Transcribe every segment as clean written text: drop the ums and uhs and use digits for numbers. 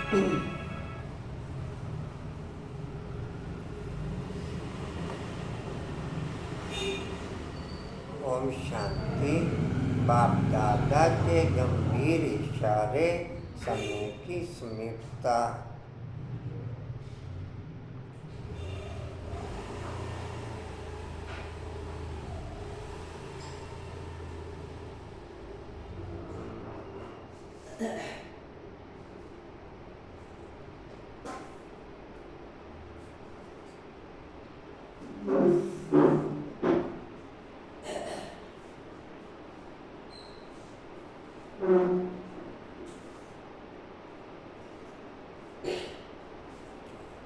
ओम शांति। बाप दादा के गंभीर इशारे समय की स्मृता।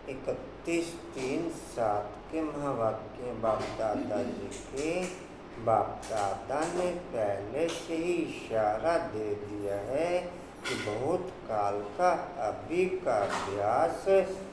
इकतीस 3/7 के महावाक्य बाप दादा जी के। बाप दादा ने पहले से ही इशारा दे दिया है कि बहुत काल का अभी का अभ्यास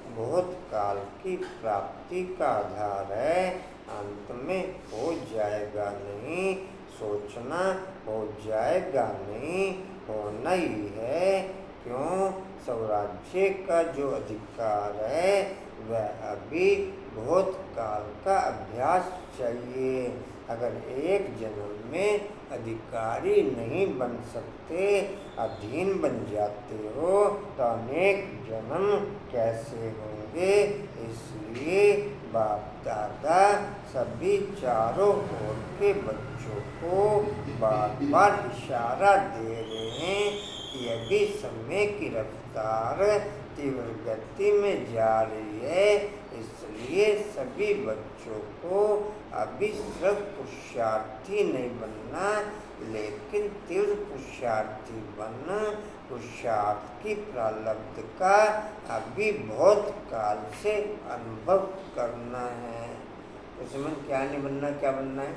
बहुत काल की प्राप्ति का आधार है। अंत में हो जाएगा नहीं, सोचना हो जाएगा नहीं, होना ही है। क्यों? स्वराज्य का जो अधिकार है वह अभी बहुत काल का अभ्यास चाहिए। अगर एक जन्म में अधिकारी नहीं बन सकते, अधीन बन जाते हो तो अनेक जन्म कैसे होंगे? इसलिए बाप दादा सभी चारों ओर के बच्चों को बार बार इशारा दे रहे हैं कि अभी समय की रफ्तार तीव्र गति में जा रही है। इसलिए सभी बच्चों को अभी सिर्फ पुरुषार्थी नहीं बनना, लेकिन तीव्र पुरुषार्थी बनना। पुरुषार्थ की प्रारब्ध का अभी बहुत काल से अनुभव करना है। उसमें क्या नहीं बनना, क्या बनना है?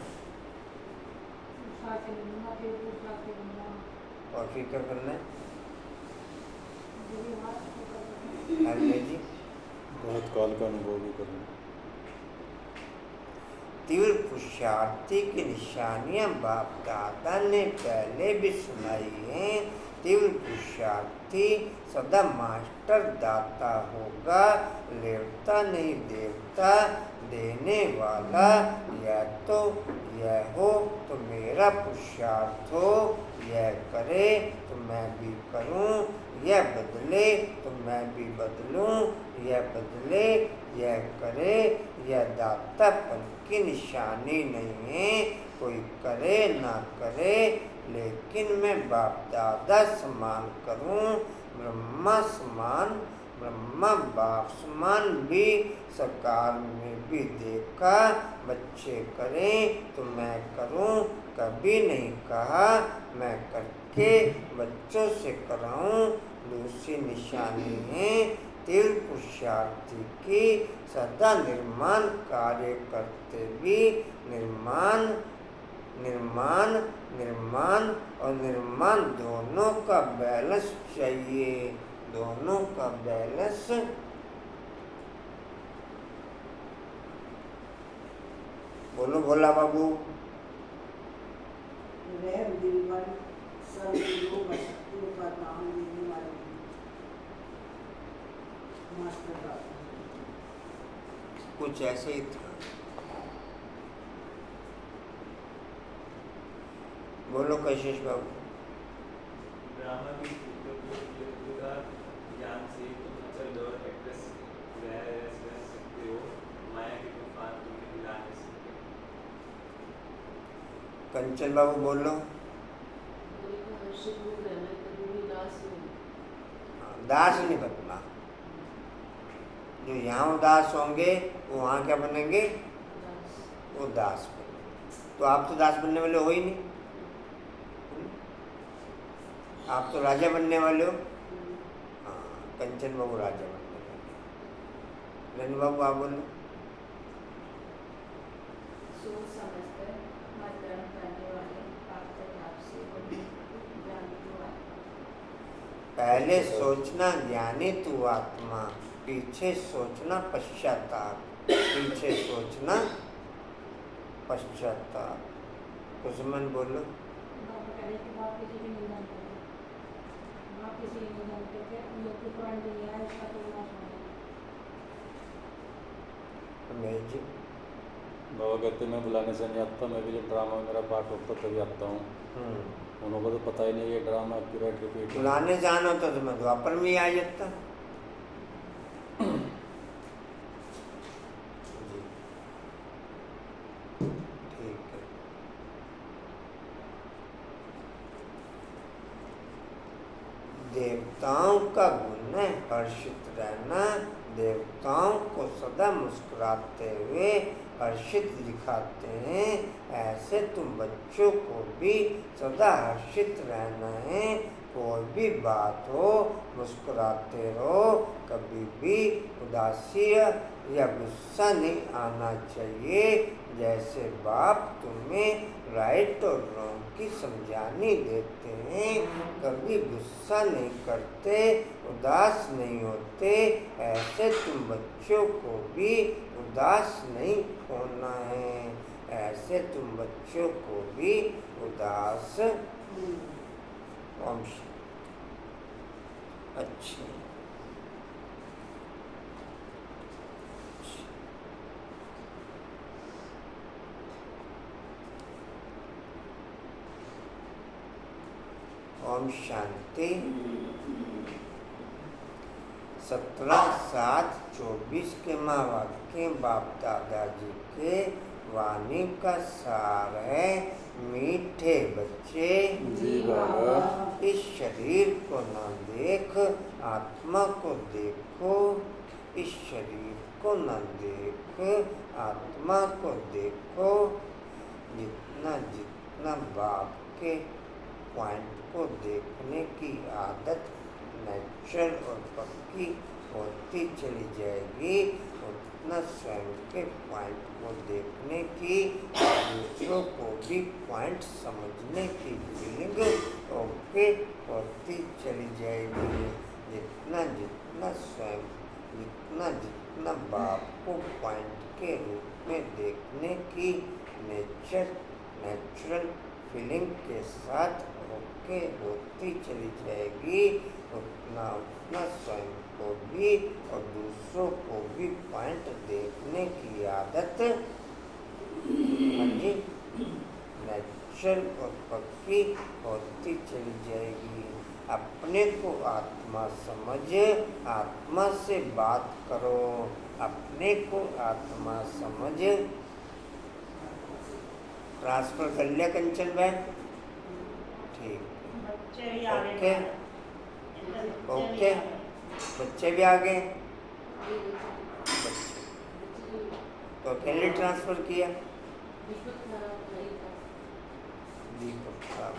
और फिर क्या करना है? जी बहुत काल का अनुभव भी करना। तीव्र पुरुषार्थी की निशानियां बाप दादा ने पहले भी सुनाई हैं। तीव्र पुरुषार्थी सदा मास्टर दाता होगा, लेवता नहीं देवता, देने वाला। यह हो तो मेरा पुरुषार्थ हो, यह करे तो मैं भी करूं, यह बदले तो मैं भी बदलूं, यह बदले यह करे। यह दातापन की निशानी नहीं है। कोई करे ना करे, लेकिन मैं बाप दादा समान करूं, ब्रह्मा समान, ब्रह्मा बाप समान भी साकार में भी देखा। बच्चे करें तो मैं करूं, कभी नहीं कहा मैं करके बच्चों से कराऊं। दूसरी निशानी है तीव्र पुरुषार्थी की सदा निर्माण कार्य करते भी निर्माण निर्माण निर्माण और निर्माण दोनों का बैलेंस चाहिए। दोनों का बैलेंस बोलो भोला बाबू। कुछ ऐसे ही था। बोलो कशिश बाबू। ज्ञान से तुम अचल और एक्ट्रेस रह सकते हो, माया के तूफान तुम्हें हिला नहीं सकते। कंचन बाबू बोलो। दास नहीं बनना। जो यहाँ उदास होंगे वो वहाँ क्या बनेंगे? वो दास बनेंगे। तो आप तो दास बनने वाले हो ही नहीं। आप तो राजा बनने वाले हो। हाँ, कंचन बाबू राजा बनने वाले। रन बाबू आप बोलो। पहले सोचना ज्ञानी तू आत्मा, पीछे सोचना पश्चाताप। पीछे सोचना पश्चाताप। कुसुमन बोलो। आप किसी ने जानते थे उन लोग को कुरान नहीं आया इसका तो नाश हो मैं जी बाबा कहते मैं बुलाने से नहीं आता, मैं भी जब ड्रामा में मेरा पार्ट होता तभी आता हूँ। उनको तो पता ही नहीं ये ड्रामा एक्यूरेट रिपीट बुलाने जाना तो मैं द्वापर में ही आ जाता। जी ठीक है। देवताओं का गुण है हर्षित रहना, देवताओं को सदा मुस्कुराते हुए हर्षित दिखाते हैं। ऐसे तुम बच्चों को भी सदा हर्षित रहना है। कोई भी बात हो मुस्कुराते रहो, कभी भी उदासी या गुस्सा नहीं आना चाहिए। जैसे बाप तुम्हें राइट और रॉन्ग की समझानी देते हैं, कभी गुस्सा नहीं करते, उदास नहीं होते, ऐसे तुम बच्चों को भी उदास नहीं होना है। ऐसे तुम बच्चों को भी उदास अच्छी ओम शांति। 17/7/24 के महावाक्य बाप दादाजी के वाणी का सार है। मीठे बच्चे जी बाबा। इस शरीर को न देख, आत्मा को देखो। इस शरीर को न देख, आत्मा को देखो। जितना जितना बाप के पॉइंट को देखने की आदत नेचुरल और पक्की होती चली जाएगी, उतना स्वयं के पॉइंट को देखने की, दूसरों को भी पॉइंट समझने की फीलिंग ओके होती चली जाएगी। जितना जितना स्वयं जितना बाप को पॉइंट के रूप में देखने की नेचुरल फीलिंग के साथ ओके होती चली जाएगी, उतना उतना स्वयं को भी और दूसरों को भी पॉइंट देखने की आदत नेचुरल और पक्की होती चली जाएगी। अपने को आत्मा समझ, आत्मा से बात करो। अपने को आत्मा समझ। ट्रांसफर कर लिया कंचन बहन? ठीक, ओके ओके। बच्चे भी आ गए? बच्चे तो अकेले ट्रांसफर किया? दीपक साहब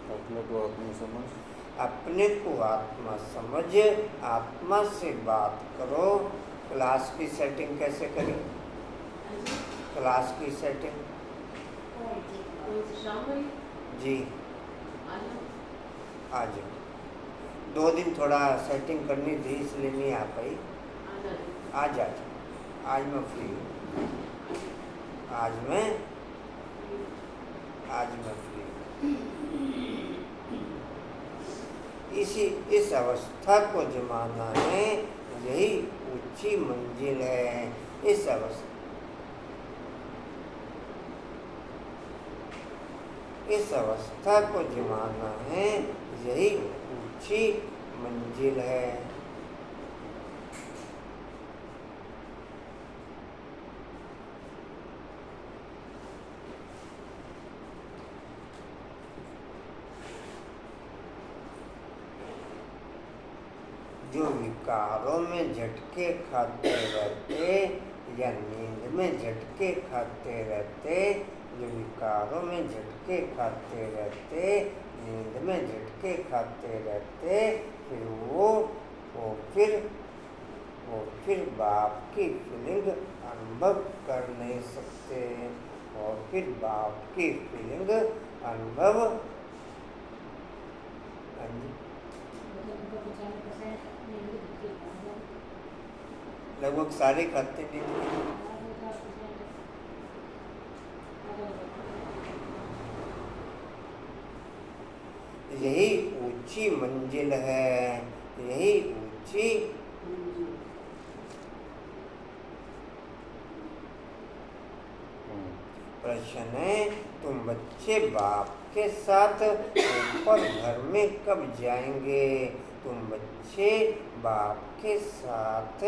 अपने को आत्मा समझ, अपने को आत्मा समझ, आत्मा से बात करो। क्लास की सेटिंग कैसे करें? क्लास की सेटिंग जी आज 2 दिन थोड़ा सेटिंग करनी थी इसलिए नहीं आ पाई। आज मैं फ्री हूँ। आज मैं फ्री हूँ। इस अवस्था को जमाना है, यही ऊंची मंजिल है। इस अवस्था को जमाना है, यही ऊंची मंजिल है। जो विकारों में झटके खाते रहते या नींद में झटके खाते रहते, जो विकारों में झटके खाते रहते, नींद में झटके खाते रहते, फिर वो फिर बाप की फीलिंग अनुभव कर नहीं सकते। और फिर बाप की फीलिंग अनुभव लगभग सारे खाते नहीं। ऊंची मंजिल है, यही ऊंची प्रश्न है, तुम बच्चे बाप के साथ ऊपर घर में कब जाएंगे? तुम बच्चे बाप के साथ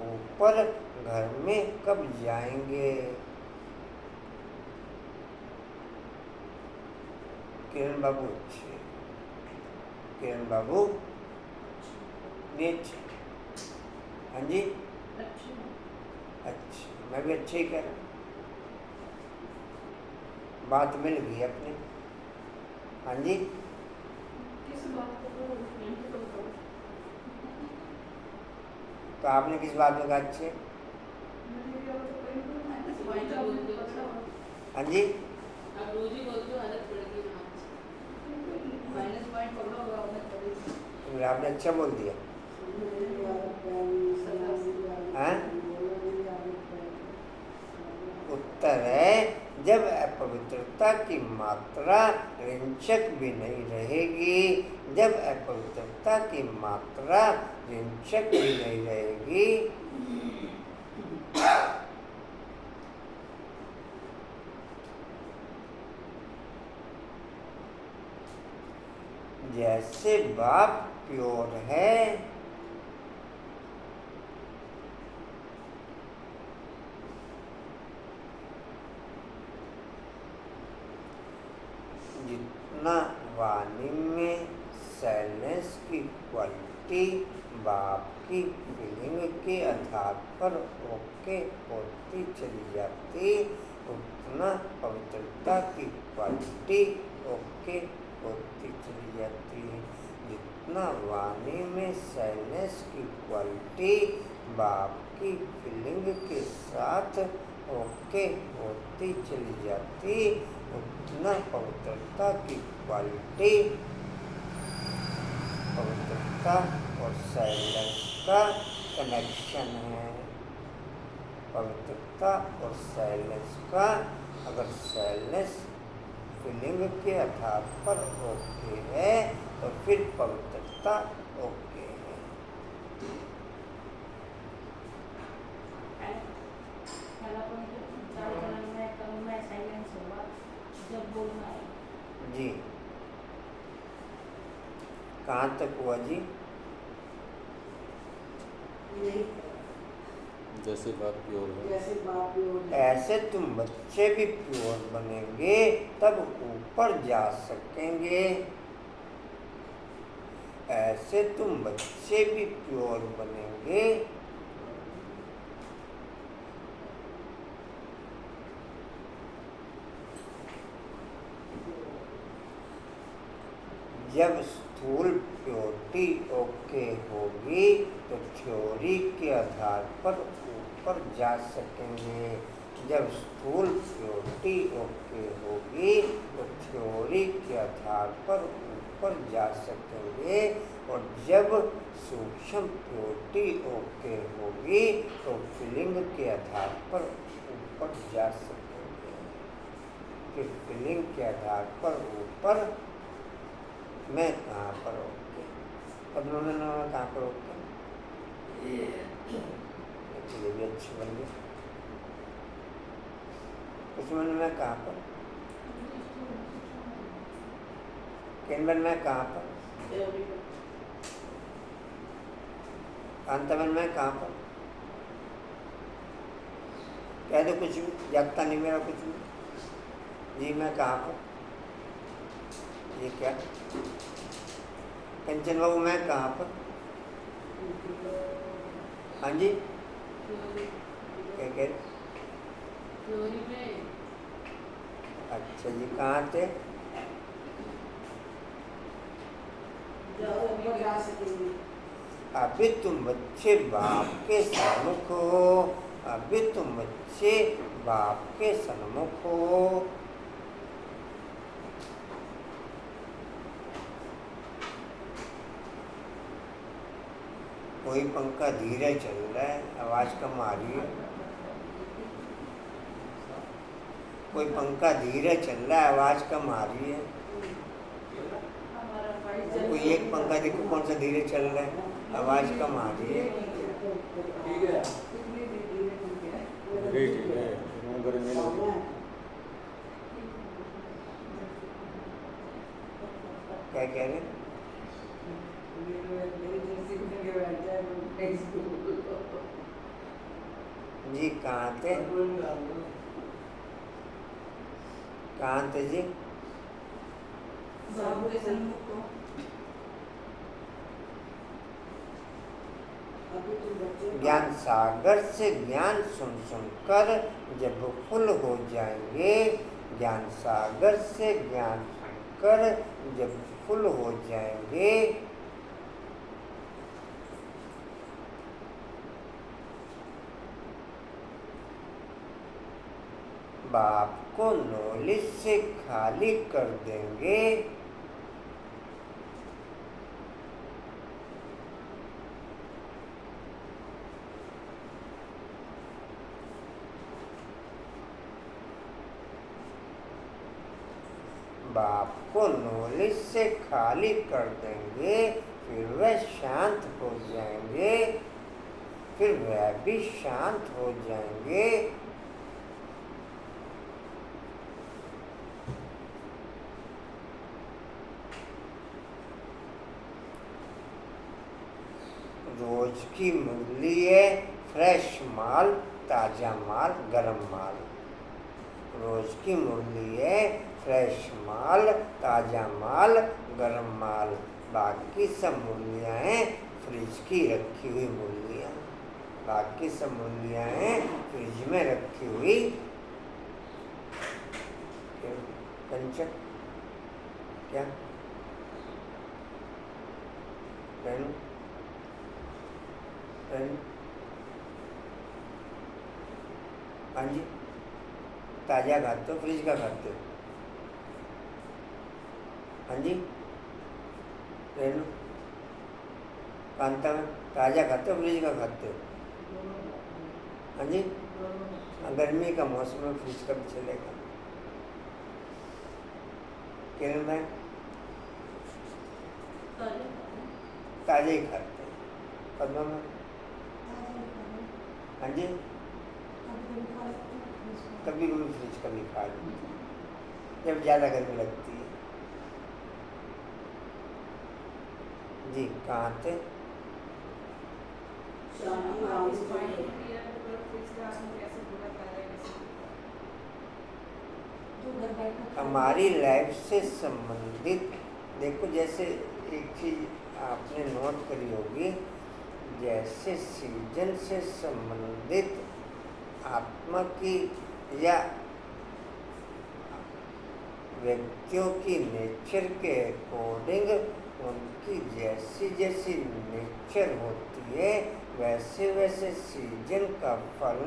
ऊपर घर में कब जाएंगे? किरण बाबू अच्छे, किरण बाबू नीचे, हाँ जी अच्छा, मैं भी अच्छे ही कह रहा हूँ, बात मिल गई अपने, हाँ जी किस बात को तो आपने किस बात में कहा अच्छे? हाँ जी आप रोज ही बोलते हो आदत पड़ेगी ना, माइनस पॉइंट पकड़ो आदत पड़ेगी। तो आपने अच्छा बोल दिया हाँ? उत्तर है, जब अपवित्रता की मात्रा ऋंचक भी नहीं रहेगी, जब अपवित्रता की मात्रा ऋंचक भी नहीं रहेगी, जैसे बाप प्योर है, जितना वाणी में साइलेंस की क्वालिटी बाप की फीलिंग के आधार पर ओके होती चली जाती, उतना पवित्रता की क्वालिटी ओके होती चली जाती है। जितना वाणी में साइलेंस की क्वालिटी बाप की फीलिंग के साथ ओके होती चली जाती, उतना पवित्रता की क्वालिटी, पवित्रता और साइलेंस का कनेक्शन है। पवित्रता और साइलेंस का, अगर साइलेंस फीलिंग के आधार पर ओके है तो फिर पवित्रता ओके है। पहला पॉइंट चार चरण में कर्म में साइलेंस होगा जब बोलना है। जी कहाँ तक हुआ जी? जैसे बाप प्योर है, जैसे बाप प्योर है, ऐसे तुम बच्चे भी प्योर बनेंगे, तब ऊपर जा सकेंगे। ऐसे तुम बच्चे भी प्योर बनेंगे, जब स्थूल प्योरिटी ओके होगी तो थ्योरी के आधार पर ऊपर जा सकेंगे। जब स्थूल प्योरिटी ओके होगी तो थ्योरी के आधार पर ऊपर जा सकेंगे, और जब सूक्ष्म प्योरिटी ओके होगी तो फीलिंग के आधार पर ऊपर जा सकेंगे। फिर फीलिंग के आधार पर ऊपर मैं कहाँ पर ओके, पद्मनाभ में कहाँ पर ओके, ये भी अच्छी बन गई। उसमें मैं कहाँ पर, केंद्र में कहाँ पर, कांतवन में कहाँ पर, कह दो कुछ भी, जगता नहीं मेरा कुछ भी जी। मैं कहाँ पर, ये क्या कंचन बाबू मैं कहाँ पर, हाँ जी क्या कह रहे? थ्योरी में अच्छा जी कहाँ थे? ऊपर जा सकेंगे। अभी तुम बच्चे बाप के सन्मुख हो, अभी तुम बच्चे बाप के सन्मुख हो। कोई पंखा धीरे चल रहा है, आवाज कम आ रही है। कोई पंखा धीरे चल रहा है, आवाज कम आ रही है। हमारा भाई चल कोई एक पंखा देखो कौन सा धीरे चल रहा है, आवाज कम आ रही है। ठीक है वो गर्मी लगी। क्या कह रहे हैं? जी कहाँ थे? कहाँ थे जी? बाबू के सन्मुख को ज्ञान सागर से ज्ञान सुन सुनकर जब फुल हो जाएंगे, ज्ञान सागर से ज्ञान सुनकर जब फुल हो जाएंगे, बाप को नॉलेज से खाली कर देंगे। बाप को नॉलेज से खाली कर देंगे, फिर वह शांत हो जाएंगे, फिर वह भी शांत हो जाएंगे। रोज की मुरली है फ्रेश माल, ताजा माल, गरम माल। रोज की मुरली है फ्रेश माल, ताजा माल, गरम माल। बाकी सब मुरलियाँ हैं फ्रिज की रखी हुई मुरलियाँ। बाकी सब मुरलियाँ हैं फ्रिज में रखी हुई। कंचक क्या पेन पेन? हाँ जी, ताजा खाते हो फ्रिज का खाते हो? हाँ जी रेनू कांता में ताजा खाते हो फ्रिज का खाते हो? हाँ जी, गर्मी का मौसम में फ्रिज का भी चलेगा। किरण भाई ताजे ही खाते हैं। पद्मा में हाँ जी, कभी कभी फ्रिज का भी खा लो जब ज़्यादा गर्मी लगती है। जी कहाँ थे? हमारी लाइफ से संबंधित देखो, जैसे एक चीज आपने नोट करी होगी, जैसे सीजन से संबंधित आत्मा की या व्यक्तियों की नेचर के अकॉर्डिंग उनकी जैसी जैसी नेचर होती है, वैसे वैसे सीजन का फल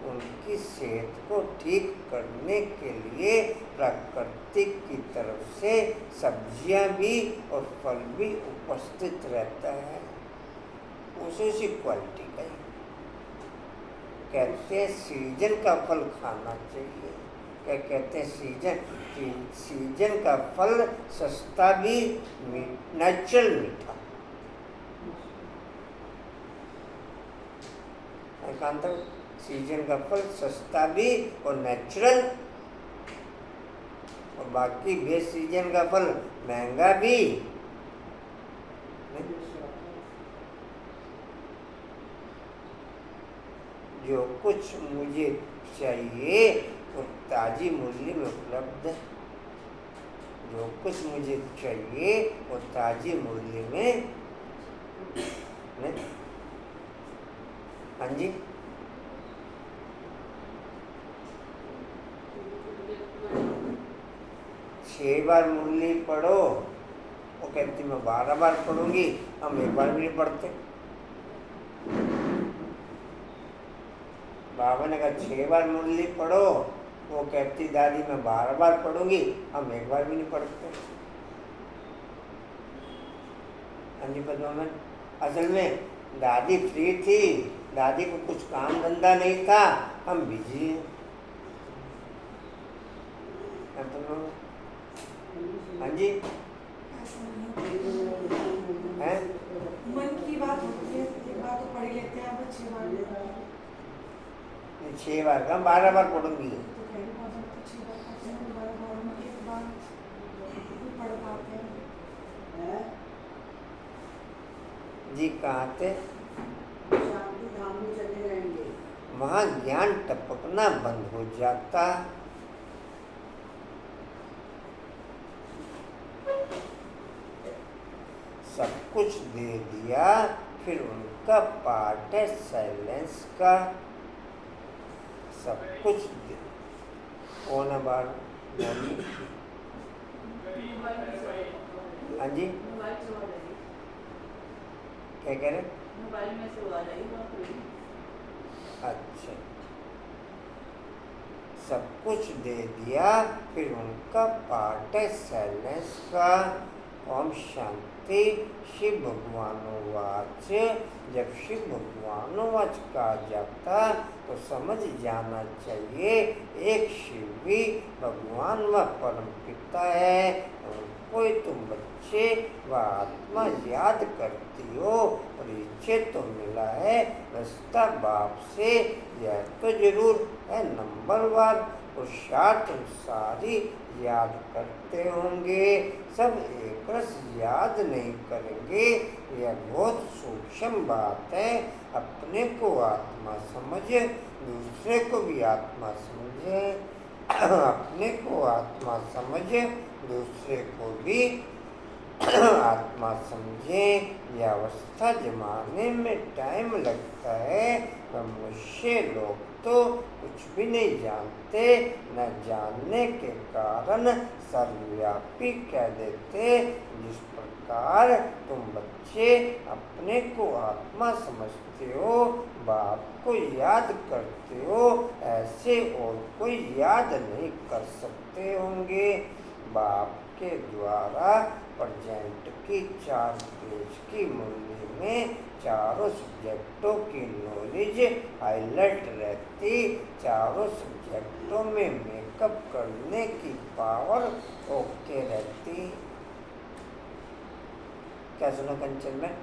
उनकी सेहत को ठीक करने के लिए प्रकृति की तरफ से सब्जियां भी और फल भी उपस्थित रहता है। उसी क्वालिटी का ही कहते हैं सीजन का फल खाना चाहिए। क्या कहते हैं? सीजन का फल सस्ता भी नेचुरल मीठा। एकांत सीजन का फल सस्ता भी और नेचुरल, और बाकी बे सीजन का फल महंगा भी। जो कुछ मुझे चाहिए वो ताजी मूल्य में उपलब्ध है। जो कुछ मुझे चाहिए वो ताजी मूल्य में। हाँ जी, छह बार मुरली पढ़ो, वो कहती मैं 12 बार पढ़ूंगी, हम एक बार भी नहीं पढ़ते। बाबा ने कहा 6 बार मुरली पढ़ो, वो कहती दादी मैं 12 बार पढ़ूंगी, हम एक बार भी नहीं पढ़ते। हाँ जी पद्मा, असल में दादी फ्री थी, दादी को कुछ काम धंधा नहीं था, हम बिजी हैं। हाँ जी हैं? मन की बात होती है, एक बार तो पढ़ ही लेते हैं, अब 6 बार लेते हैं। 6 बार का 12 बार पढ़ूंगी। तो पहली बार जब तो 6 बार पढ़ते हैं, दोबारा बार में एक बार नहीं पढ़ पाते हैं। जी कहाँ थे? शांति धाम में चले रहेंगे। वहाँ ज्ञान टपकना बंद हो जाता। सब कुछ दे दिया, फिर उनका पार्ट है साइलेंस का। सब कुछ दे कौन है बार मोबाइल में से हाँ जी मोबाइल से आ रही क्या कह रहे? मोबाइल में से आ रही बात हुई। अच्छा, सब कुछ दे दिया, फिर उनका पार्ट है साइलेंस का। ओम शांति। शिव भगवानोवाच। जब शिव भगवानोवाच कहा जाता तो समझ जाना चाहिए एक शिव भी भगवान व परम पिता है। कोई तुम बच्चे व आत्मा याद करती हो, परिचय तो मिला है रास्ता बाप से, यह तो जरूर है नंबरवार। पुरुषार्थ सारी याद करते होंगे, सब एक रस याद नहीं करेंगे। यह बहुत सूक्ष्म बात है। अपने को आत्मा समझे, दूसरे को भी आत्मा समझे। अपने को आत्मा समझे, दूसरे को भी आत्मा समझे। यह अवस्था जमाने में टाइम लगता है। मनुष्य लोग तो कुछ भी नहीं जानते, न जानने के कारण सर्वव्यापी कह देते। जिस प्रकार तुम बच्चे अपने को आत्मा समझते हो, बाप को याद करते हो, ऐसे और कोई याद नहीं कर सकते होंगे। बाप के द्वारा प्रेजेंट की 4 पेज की मुरली में चारों सब्जेक्टों की नॉलेज हाईलाइट रहती। चारों सब्जेक्टों में मेकअप करने की पावर ओके रहती। क्या सुना कंचन में?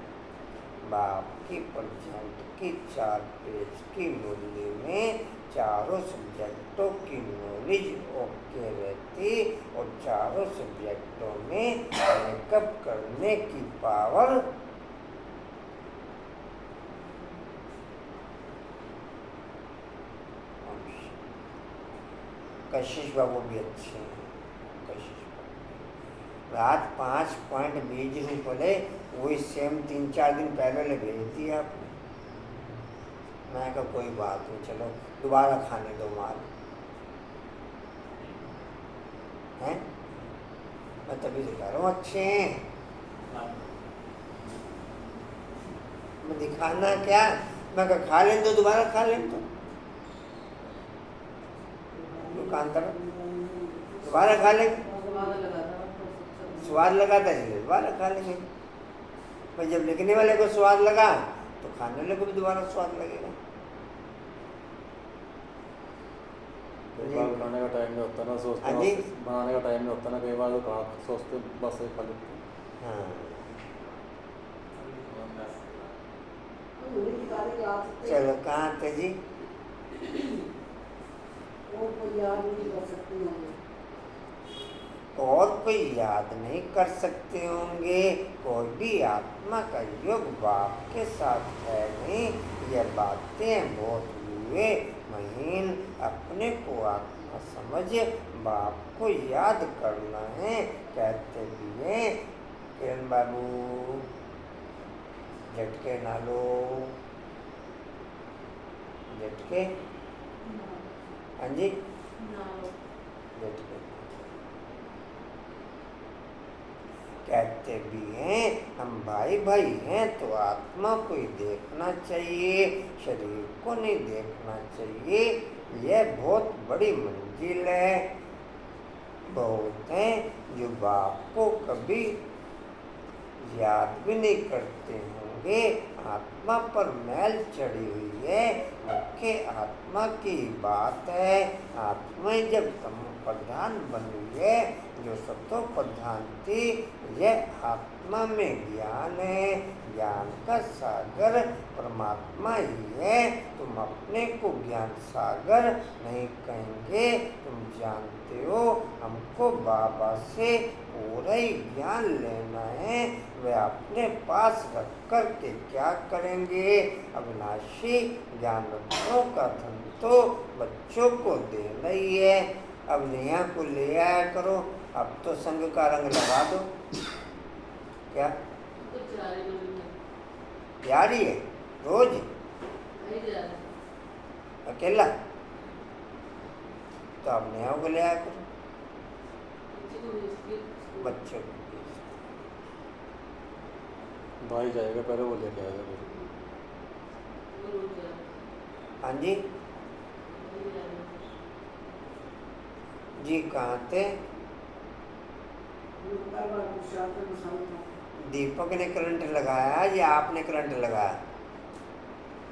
बाप की प्रेजेंट की 4 पेज की मुरली में चारों सब्जेक्टों की नॉलेज ओके रहती और चारों सब्जेक्टों में मेकअप करने की पावर कशिश बाबू भी अच्छे हैं। कशिश रात 5.20 रुपये वही सेम 3-4 दिन पहले ले भेज दिया आपने। मैं कहा कोई बात नहीं, चलो दोबारा खाने दो माल हैं। मैं तभी दिखा रहा हूँ अच्छे हैं। मैं दिखाना क्या, मैं कहा खा लें तो दोबारा खा लें तो दुकानदार दोबारा खा लेंगे, स्वाद लगाता है दोबारा खा लेंगे। पर जब लिखने वाले को स्वाद लगा तो खाने वाले को भी दोबारा स्वाद लगेगा। कई बार बनाने का टाइम नहीं होता ना, सोचते हाँ जी। बनाने का टाइम नहीं होता ना, कई बार तो कहाँ सोचते बस एक खा लेते। हाँ उन्हीं की तारीख ला सकते हैं। चलो कहाँ थे जी? और कोई याद नहीं कर सकते होंगे। और कोई याद नहीं कर सकते होंगे। कोई भी आत्मा का योग बाप के साथ है नहीं। यह बातें बहुत हुए महीन। अपने को आत्मा समझ बाप को याद करना है कहते भी हैं। किरण बाबू झटके ना लो, झटके हाँ जी झटके कहते भी हैं। हम भाई भाई हैं तो आत्मा को ही देखना चाहिए, शरीर को नहीं देखना चाहिए। यह बहुत बड़ी मंजिल है। बहुत हैं जो बाप को कभी याद भी नहीं करते होंगे। आत्मा पर मैल चढ़ी हुई है, मुख्य आत्मा की बात है। आत्मा जब तम प्रधान बनी है, जो सतो प्रधान थी, यह आत्मा में ज्ञान है। ज्ञान का सागर परमात्मा ही है। तुम अपने को ज्ञान सागर नहीं कहेंगे। तुम जानते हो हमको बाबा से पूरा ही ज्ञान लेना है। वे अपने पास रख कर के क्या करेंगे? अविनाशी ज्ञान रत्नों का धन तो बच्चों को देना ही है। अब नेहा को ले आया करो। अब तो संग का रंग लगा दो। क्या कुछ जा रही है जा रही है? रोज नहीं जा रहा अकेला? तो अब नेहा को ले आया करो, बच्चे को भेजती हूँ। बच्चों को। भाई जाएगा पहले, वो लेके आएगा फिर। वो रोज जा रहा हाँ जी नहीं जा रहा जी, कहाँ थे? दीपक ने करंट लगाया या आपने करंट लगाया,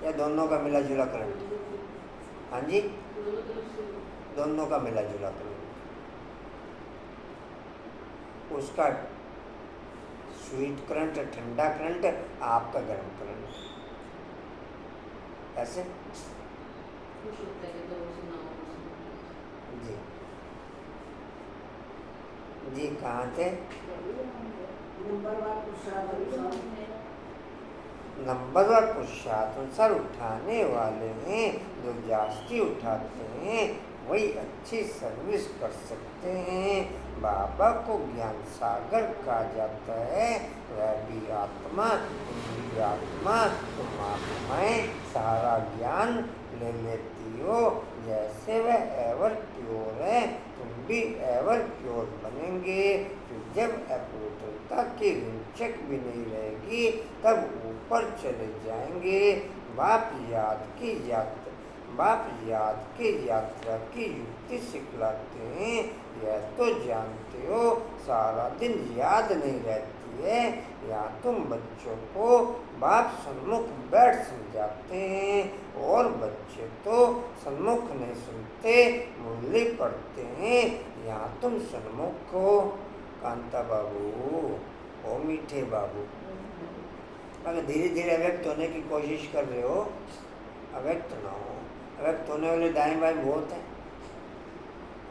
या दोनों का मिला जुला करंट? हाँ जी, दोनों तरफ से दोनों का मिला जुला करंट। उसका स्वीट करंट, ठंडा करंट, आपका गर्म करंट, ऐसे। खुश होता है कि तो वो सुनाओ जी जी, कहाँ थे? नंबरवार पुरुषार्थानुसार उठाने वाले हैं। जो जास्ती उठाते हैं वही अच्छी सर्विस कर सकते हैं। बाबा को ज्ञान सागर कहा जाता है। वह भी आत्मा, तुम भी आत्मा, तुम आत्माएं सारा ज्ञान ले लेती हो। जैसे वह एवर प्योर है, तुम भी एवर प्योर बनेंगे। फिर जब अपूर्णता की रिंचक भी नहीं रहेगी, तब ऊपर चले जाएंगे। बाप याद की यात्रा की युक्ति सिखलाते हैं। यह तो जानते हो सारा दिन याद नहीं रहती है। या तुम बच्चों को बाप सन्मुख बैठ समझाते हैं, और बच्चे तो सन्मुख नहीं सुनते, मुरली पढ़ते हैं। यहाँ तुम सन्मुख हो। कांता बाबू, ओ मीठे बाबू, अगर धीरे धीरे अव्यक्त होने की कोशिश कर रहे हो, अव्यक्त ना हो। अव्यक्त होने वाले दाएं बाएं बहुत हैं।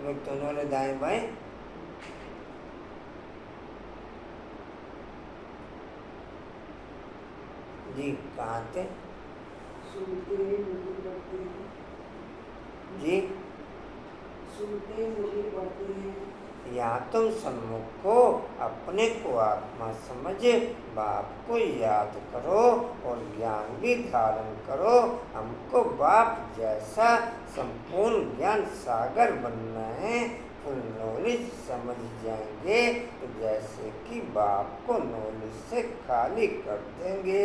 अव्यक्त होने वाले दाएं बाएं जी, कहाँ थे? सुनते मुरली पढ़ते हैं, जी, सुनते मुरली पढ़ते हैं। यहाँ तुम सन्मुख हो। अपने को आत्मा समझ बाप को याद करो और ज्ञान भी धारण करो। हमको बाप जैसा संपूर्ण ज्ञान सागर बनना है। फुल नॉलेज समझ जाएंगे तो जैसे कि बाप को नॉलेज से खाली कर देंगे,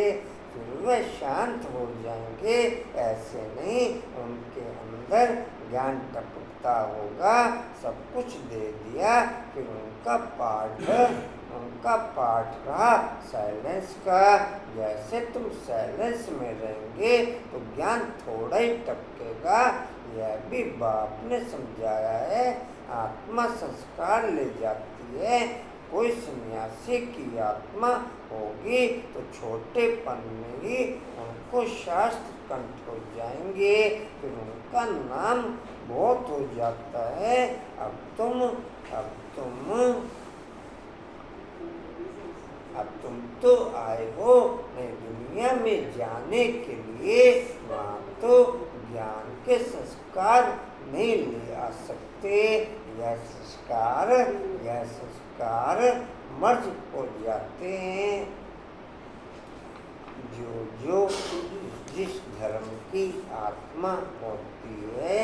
फिर वह शांत हो जाएंगे। ऐसे नहीं, उनके अंदर ज्ञान टपकता होगा। सब कुछ दे दिया, फिर उनका पाठ रहा साइलेंस का। जैसे तुम साइलेंस में रहेंगे तो ज्ञान थोड़ा ही टपकेगा। यह भी बाप ने समझाया है। आत्मा संस्कार ले जाती है। कोई सन्यासी की आत्मा होगी तो छोटेपन में ही उनको शास्त्र कंठ हो जाएंगे, फिर उनका नाम बहुत हो जाता है। अब तुम तो आए हो नई दुनिया में जाने के लिए। वहाँ तो ज्ञान के संस्कार नहीं ले आ सकते। यह संस्कार मर्ज हो जाते हैं। जो जिस धर्म की आत्मा होती है,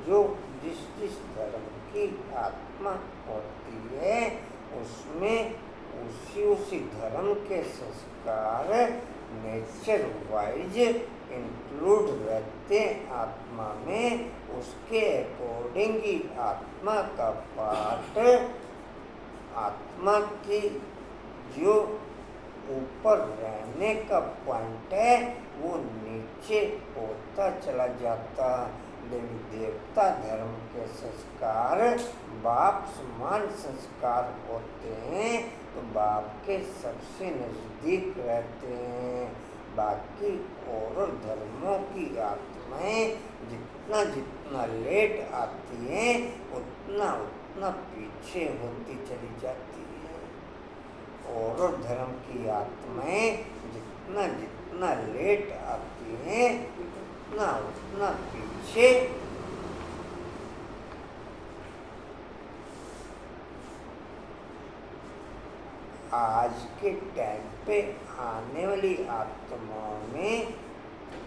जो जिस धर्म की आत्मा होती है, उसमें उसी धर्म के संस्कार नेचर वाइज इंक्लूड रहते आत्मा में। उसके अकॉर्डिंग ही आत्मा का पाठ, आत्मा की जो ऊपर रहने का पॉइंट है वो नीचे होता चला जाता। देवी देवता धर्म के संस्कार बाप समान संस्कार होते हैं तो बाप के सबसे नजदीक रहते हैं। बाकी और धर्मों की आत्माएं जितना जितना लेट आती हैं उतना उतना पीछे होती चली जाती है। और धर्म की आत्माएं जितना जितना लेट आती हैं उतना उतना पीछे आज के टाइम पे आने वाली आत्माओं में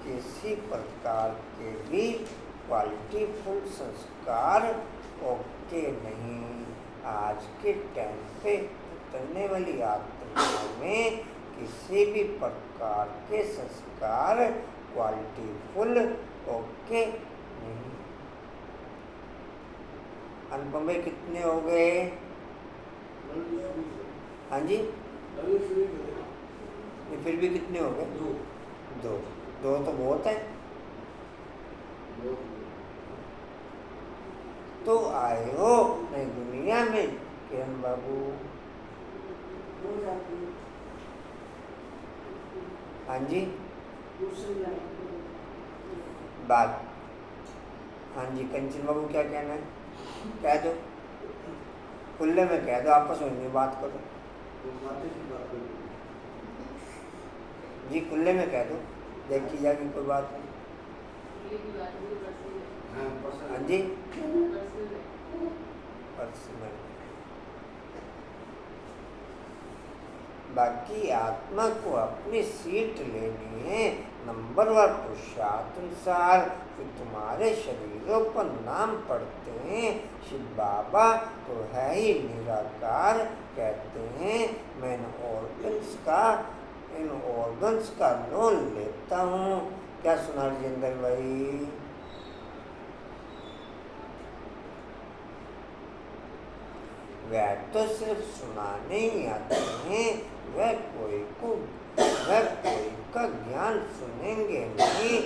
किसी प्रकार के भी क्वालिटीफुल संस्कार ओके नहीं। आज के टाइम पे उतरने वाली आत्माओं में किसी भी प्रकार के संस्कार क्वालिटीफुल ओके नहीं। अनुपम भाई कितने हो गए? हाँ जी, फिर भी कितने हो गए? दो। दो तो बहुत है। तो आए हो नई दुनिया में किरण बाबू। हो जाती है। हाँ जी, दूसरी लाइन बात। हाँ जी, कंचन बाबू क्या कहना है? कह दो, खुले में कह दो, आपस में बात करो जी, खुले में कह दो, देखी जाएगी कोई बात नहीं। हाँ जी, पर्सनल। बाकी आत्मा को अपनी सीट लेनी है नंबरवार पुरुषार्थानुसार। फिर तुम्हारे शरीरों पर नाम पढ़ते हैं शिव बाबा तो है ही निराकार। कहते हैं मैं इन ऑर्गन्स का लोन लेता हूँ। क्या सुना राजेंद्र भाई? वह तो सिर्फ सुनाने ही आते हैं, वह कोई का ज्ञान सुनेंगे नहीं,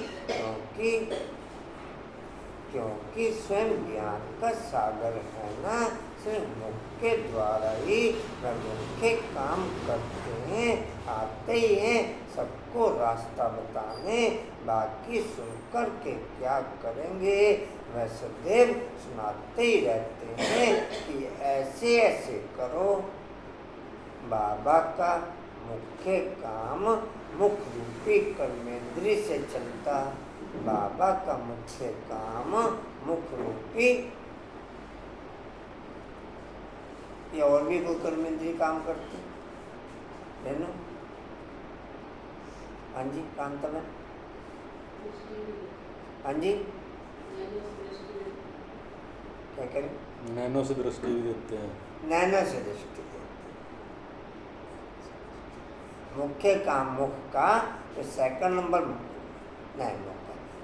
क्योंकि स्वयं ज्ञान का सागर है ना। सिर्फ मुख के द्वारा ही वह मुख्य काम करते हैं, आते ही हैं सबको रास्ता बताने। बाकी सुनकर के क्या करेंगे? वह सदैव सुनाते ही रहते हैं कि ऐसे ऐसे करो। बाबा का मुख्य काम मुख रूपी कर्मेंद्री से चलता। बाबा का मुख्य काम मुख रूपी, या और भी कोई कर्मेंद्री काम करती है ना? हाँ जी, कांता में। हाँ जी, क्या करें? नैनो से दृष्टि भी देते हैं। नैनो से दृष्टि देते हैं। मुख्य काम मुख का, तो सेकंड नंबर नैनो का।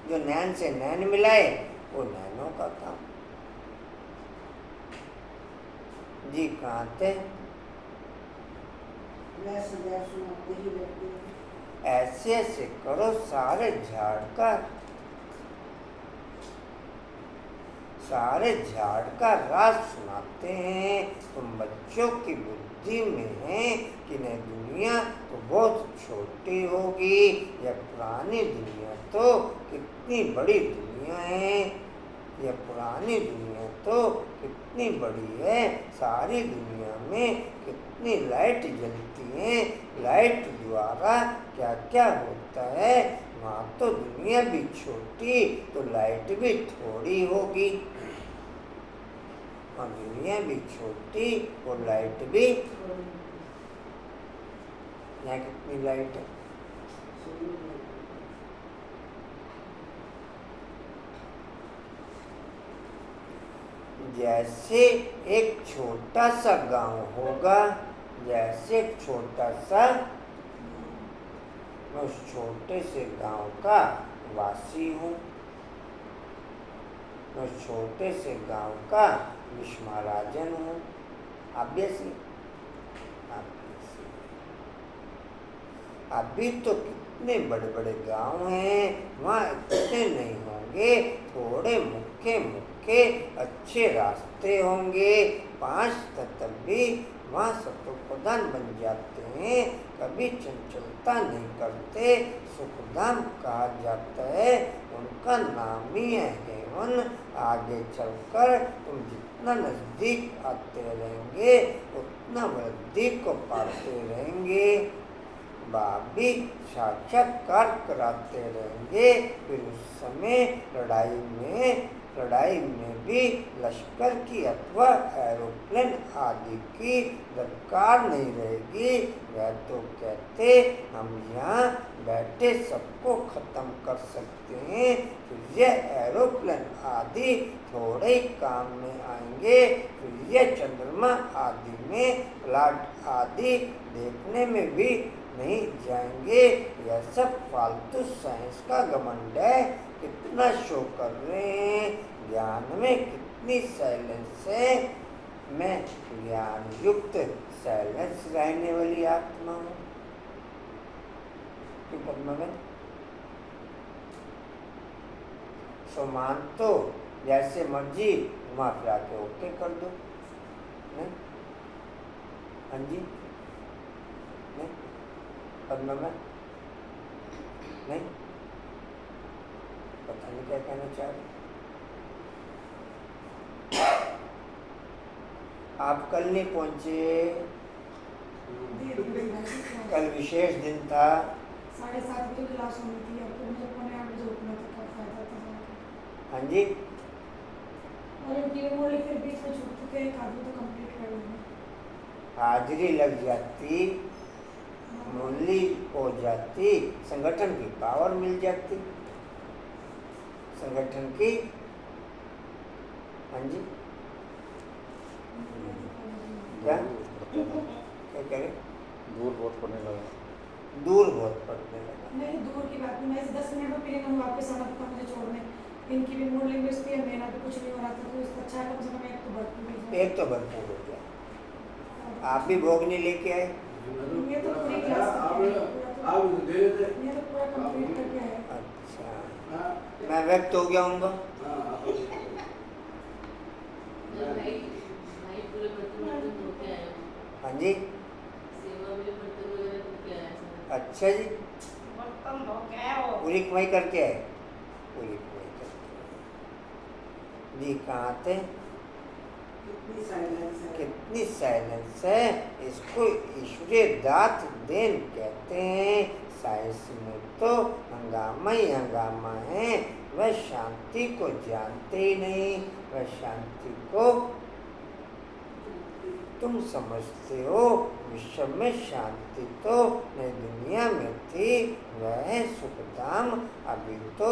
जो नैन से नैन मिलाए वो नैनो का काम। जी कहाँ थे? सुनाते ही रहते हैं। ऐसे ऐसे करो सारे झाड़ का राज सुनाते हैं। तुम बच्चों की बुद्धि में है कि नहीं दुनिया तो बहुत छोटी होगी, यह पुरानी दुनिया तो कितनी बड़ी दुनिया है। यह पुरानी दुनिया तो कितनी बड़ी है। सारी दुनिया में कितनी लाइट जलती हैं, लाइट द्वारा क्या क्या होता है। वहाँ तो दुनिया भी छोटी तो लाइट भी थोड़ी होगी, और दुनिया भी छोटी और लाइट भी। यहाँ कितनी लाइट है? जैसे एक छोटा सा गांव होगा, जैसे एक छोटा सा, मैं उस छोटे से गांव का वासी हूँ। मैं उस छोटे से गांव का विश्वराजन हूँ। ऑब्वियसली अभी तो कितने बड़े बड़े गांव हैं, वहाँ इतने नहीं होंगे, थोड़े मुख्य मुख्य अच्छे रास्ते होंगे, 5 तत्व भी वहाँ सत्वप्रधान बन जाते हैं, कभी चंचलता नहीं करते, सुखधाम कहा जाता है, उनका नाम ही है हेवन। आगे चलकर तुम जितना नजदीक आते रहेंगे उतना वृद्धि को पाते रहेंगे। बाबी साक्षात्कार कराते रहेंगे, फिर उस समय लड़ाई में भी लश्कर की अथवा एरोप्लेन आदि की दरकार नहीं रहेगी। वह तो कहते हम यहाँ बैठे सबको खत्म कर सकते हैं, फिर यह एरोप्लेन आदि थोड़े ही काम में आएंगे, फिर यह चंद्रमा आदि में प्लाट आदि देखने में भी नहीं जाएंगे। यह सब फालतू साइंस का घमंड है। कितना शो कर रहे हैं, ज्ञान में कितनी साइलेंस है। मैं ज्ञान युक्त साइलेंस रहने वाली आत्मा हूँ। क्यों पद्मा? सो मान तो जैसे मर्जी घुमा फिरा के ओके कर दो, नहीं? हाँ जी, नहीं? पद्मा में नहीं, पता नहीं क्या कहना चाह रहे। आप कल नहीं पहुंचे, कल विशेष दिन था। 7:30 बजे क्लास होनी थी, अब तो मुझे 8:45 बजे उठना था, क्या फायदा था। हाँ जी, और ये फिर बीच में छूट चुके हैं, आदमी तो कंप्लीट कर लेंगे। हाजिरी लग जाती, मूल्य हो जाती, संगठन की पावर मिल जाती, संगठन की। हाँ जी, क्या क्या करें? दूर बहुत पड़ने लगा। दूर बहुत पड़ने लगा। नहीं, दूर की बात नहीं, मैं 10 मिनट में पीने में वापस आना था मुझे छोड़ने। इनकी भी मूड लैंग्वेज थी, मेरा भी कुछ नहीं हो रहा था, तो इसका अच्छा कम से कम एक तो भरपूर हो जाए। एक तो भरपूर हो गया। आप भी भोग नहीं लेके आए? ये तो पूरी क्लास ये तो पूरा कंप्लीट करके आए। अच्छा, मैं व्यक्त हो गया हूँगा। भाई पूरे बर्तन धो के आए हो। हाँ जी, सेवा में बर्तन वगैरह धो के आए हैं। अच्छा जी, बर्तन धो के आए हो। पूरी कमाई करके आए? पूरी कमाई करके जी। कहाँ थे? कितनी साइलेंस है। कितनी साइलेंस है। इसको ईश्वरीय दात देन कहते हैं। साइंस में तो हंगामा ही हंगामा है। वह शांति को जानते ही नहीं। वह शांति को तुम समझते हो, विश्व में शांति तो नई दुनिया में थी, वह सुखधाम। अभी तो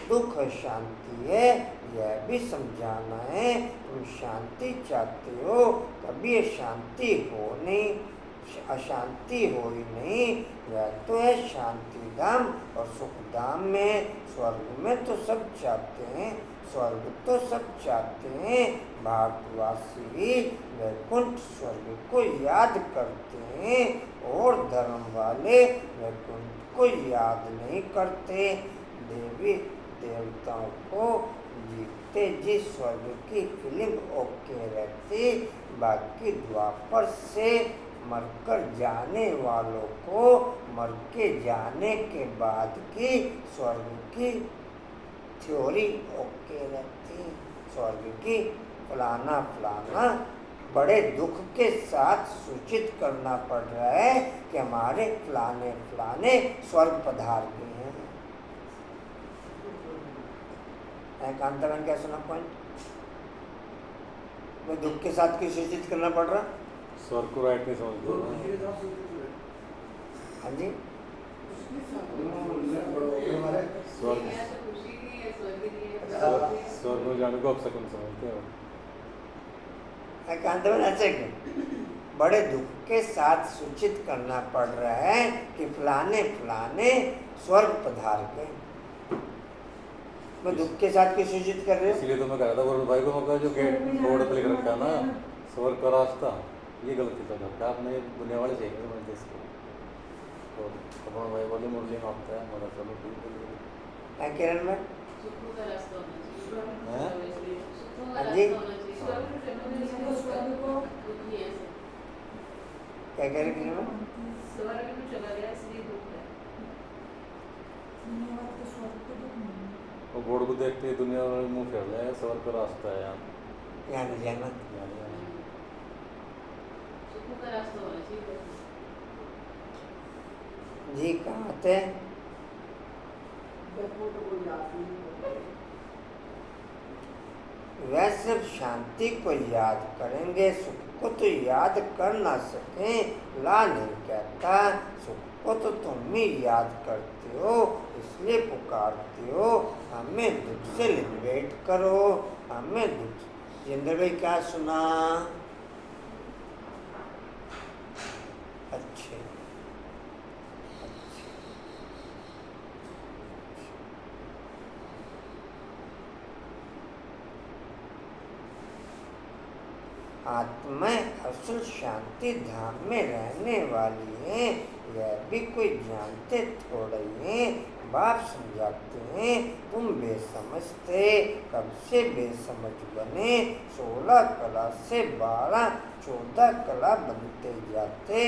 दुख शांति है, यह भी समझाना है। तुम शांति चाहते हो, कभी शांति हो नहीं, अशांति हो ही नहीं। यह तो है शांति धाम और सुखधाम में। स्वर्ग में तो सब चाहते हैं, स्वर्ग तो सब चाहते हैं। भारतवासी ही वैकुंठ स्वर्ग को याद करते हैं और धर्म वाले वैकुंठ को याद नहीं करते। देवी देवताओं को जीते जी स्वर्ग की फिल्म ओके रहती, बाकी द्वापर से मरकर जाने वालों को मर के जाने के बाद की स्वर्ग की थ्योरी ओके रहती। स्वर्ग की फलाना फलाना बड़े दुख के साथ सूचित करना पड़ रहा है कि हमारे फलाने फलाने स्वर्ग पधार गए हैं। कांतावन क्या सुना पॉइंट? मैं दुख के साथ क्यों सूचित करना पड़ रहा? स्वर्ग को राइट नहीं समझते। हाँ जी, स्वर्ग खुशी नहीं है, स्वर्ग नहीं है। स्वर्ग में जाने को आप सकून समझते हो। कांतावन ऐसे क्यों? बड़े दुख के साथ सूचित करना पड़ रहा है कि फलाने फलाने स्वर्ग पधार गए। मैं दुख के साथ क्यों सूचित कर रहे हो? इसीलिए तो मैं कह रहा था वरुण भाई को, मौका जो गेट बोर्ड पे लिख रखा ना स्वर्ग का रास्ता, ये गलती तो करता आपने। दुनिया वाले चाहिए समझते इसको। तो अपन भाई बोली मुरली में आता है, मगर चलो ठीक है। क्या किरण में सुखों का रास्ता होना चाहिए। हैं? सुखों का हाँ जी। रास्ता होना चाहिए। स्वर्ग को दुख नहीं है ऐसा। क्या कह रहे किरण में? स्वर्ग में चला गया इसलिए दुख है। धन्यवाद के स्वर्ग को दुख नहीं है। वो बोर्ड को देखते ही दुनिया में मुंह फेर जाएगा, स्वर्ग का रास्ता है यहाँ। यहाँ नहीं जाना। सुखों का रास्ता होना चाहिए। जी कहाँ आते हैं? देखो तो कोई याद नहीं वह सब शांति को याद करेंगे, सुख को तो याद कर ना सके। ला नहीं कहता, सुख को तो तुम ही याद करते हो, इसलिए पुकारते हो हमें दुख से लिबरेट करो, हमें दुख। जिंदर भाई क्या सुना? अच्छे आत्मा असल शांति धाम में रहने वाली है, यह भी कोई जानते थोड़े हैं। बाप समझाते हैं तुम बेसमझ थे, कब से बेसमझ बने। 16 कला से 12 14 कला बनते जाते,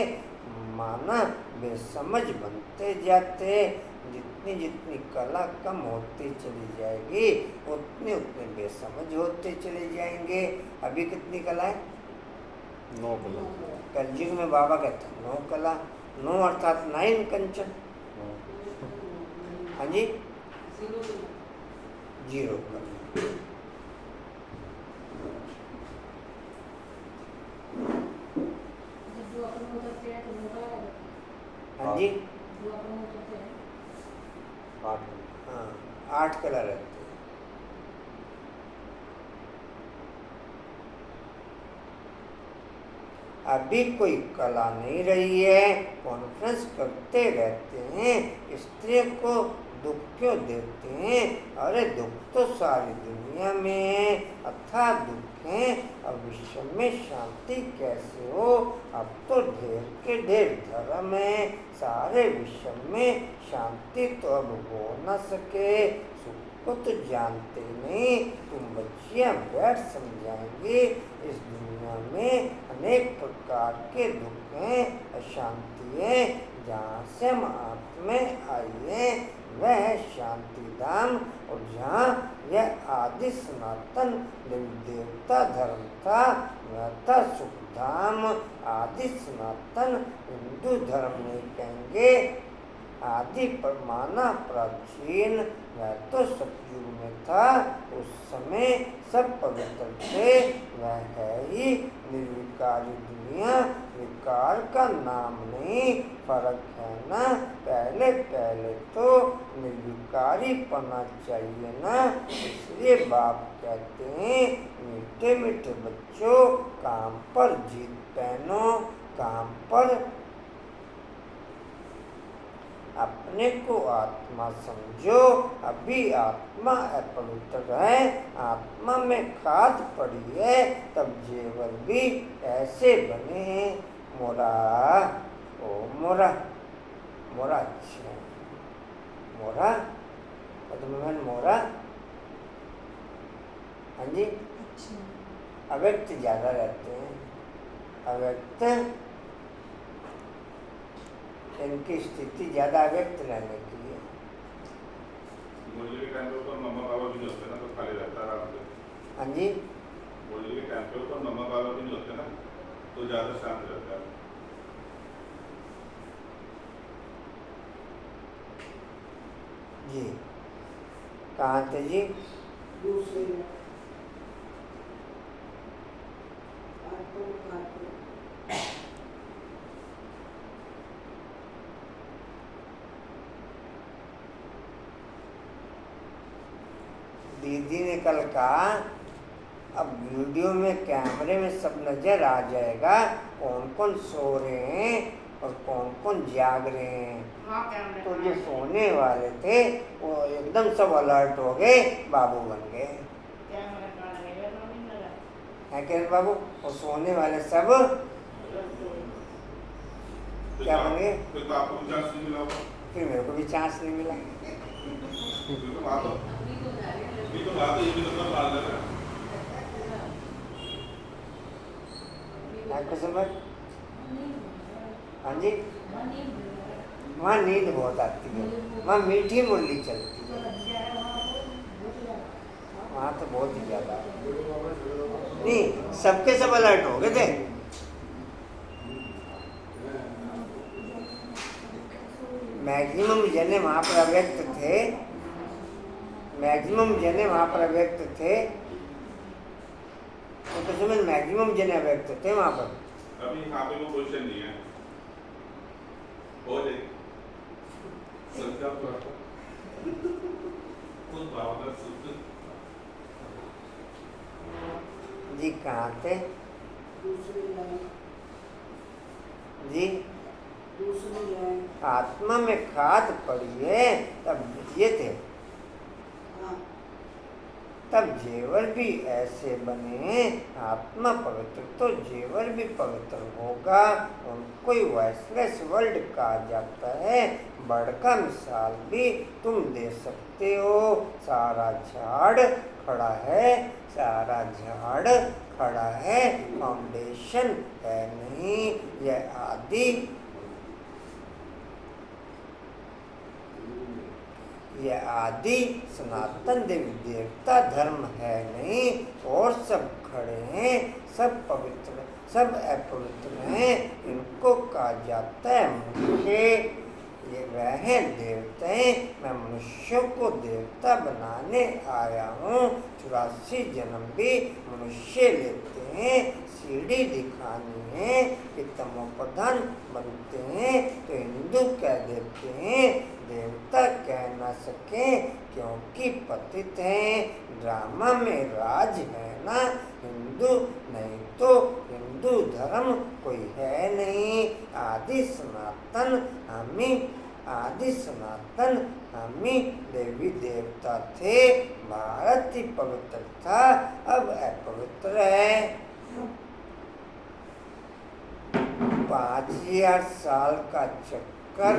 माना बेसमझ बनते जाते। जितनी जितनी कला कम होती चली जाएगी, उतने उतने बेसमझ होते चले जाएंगे। अभी कितनी कला है? 9 कला। कलयुग में बाबा कहते हैं 9 कला। 9 अर्थात 9 कंचन। हाँ जी, 0 कला। जब जो अपन में उतरते हैं तो मोटा हो जाता है। हाँ जी, जो अपन में उतरते हैं 8 हाँ 8 कला रहते हैं। अभी कोई कला नहीं रही है, कॉन्फ्रेंस करते रहते हैं। स्त्री को दुख क्यों देते हैं? अरे दुख तो सारी दुनिया में है, अथाह दुख है। अब विश्व में शांति कैसे हो? अब तो ढेर के ढेर धर्म है, सारे विश्व में शांति तो अब हो न सके। सुख को तो जानते नहीं, तुम बच्चियां बैठ समझाएंगे। इस दुनिया में अनेक प्रकार के दुख हैं, अशांति है। जहाँ से हम आत्मा आई है वह शांति धाम, और जहाँ यह आदि सनातन देवी देवता धर्म था वह था सुख धाम। आदि सनातन हिंदू धर्म नहीं कहेंगे, आदि परमाना प्राचीन, वह तो सतयुग में था। उस समय सब पवित्र थे, वह है ही निर्विकारी दुनिया। विकार का नाम नहीं, फर्क है ना। पहले पहले तो निर्विकारी पना चाहिए ना। इसलिए बाप कहते हैं मीठे मीठे बच्चों, काम पर जीत पहनो, काम पर अपने को आत्मा समझो। अभी आत्मा अपवित्र है, आत्मा में खाद पड़ी है, तब जेवर भी ऐसे बने हैं। मोरा ओ मोरा मोरा, अच्छा मोरा पद्मन मोरा। हाँ जी, अच्छा अव्यक्त ज़्यादा रहते हैं। अव्यक्त इनकी स्थिति ज़्यादा अव्यक्त रहने की है। मुरली के टाइम पे ऊपर नमक आवा भी नहीं होते ना, तो खाली रहता है आराम से। हाँ जी, मुरली के टाइम पे ऊपर नमक आवा भी नहीं होते ना, तो ज़्यादा शांत रहता है। जी कहाँ थे जी? दूसरे में आपको खाते दीदी ने कल कहा अब वीडियो में कैमरे में सब नजर आ जाएगा कौन कौन सो रहे हैं और कौन कौन जाग रहे हैं। तो जो सोने वाले थे वो एकदम सब अलर्ट हो गए, बाबू बन गए। है किरण बाबू? वो सोने वाले सब क्या बन गए? फिर तो आपको भी चांस नहीं मिला होगा। फिर मेरे को भी चांस नहीं मिला। फिर तो बात हो, अपनी तो जा रही है ये तो बात है, ये भी तो सब बात है। आपको समझ? हाँ जी, वहाँ नींद बहुत आती है, वहाँ मीठी मुरली चलती है, वहाँ तो बहुत ही ज़्यादा। नहीं, सबके सब अलर्ट हो गए थे। मैक्सिमम जने वहाँ पर अव्यक्त थे, मैक्सिमम जने वहाँ पर अव्यक्त थे, तो समझ मैक्सिमम जने अव्यक्त थे वहाँ पर। अभी यहाँ पे वो क्वेश्चन नहीं है, हो जाएगी संख्या कुछ भावना सूत्र जी कहाँ थे दूसरी लाइन, जी? दूसरी लाइन। आत्मा में खाद पड़ी है तब ये थे, हाँ, तब जेवर भी ऐसे बने। आत्मा पवित्र तो जेवर भी पवित्र होगा। उनको ही वाइसलेस वर्ल्ड कहा जाता है। बर्ड का मिसाल भी तुम दे सकते हो। सारा झाड़ खड़ा है, सारा झाड़ खड़ा है, फाउंडेशन है नहीं। यह आदि, यह आदि सनातन देवी देवता धर्म है नहीं। और सब खड़े हैं, सब पवित्र, सब अपवित्र हैं। इनको कहा जाता है मनुष्य। ये वह देवते, मैं मनुष्यों को देवता बनाने आया हूँ। 84 जन्म भी मनुष्य लेते हैं। सीढ़ी दिखानी है कि तमोप्रधान बनते हैं तो हिंदू कह देते हैं, देवता कह न सके क्योंकि पतित हैं। ड्रामा में राज है ना हिंदू, नहीं तो हिंदू धर्म कोई है नहीं। आदि सनातन हम ही देवी देवता थे। भारत ही पवित्र था, अब अपवित्र है। 5000 साल का चक्कर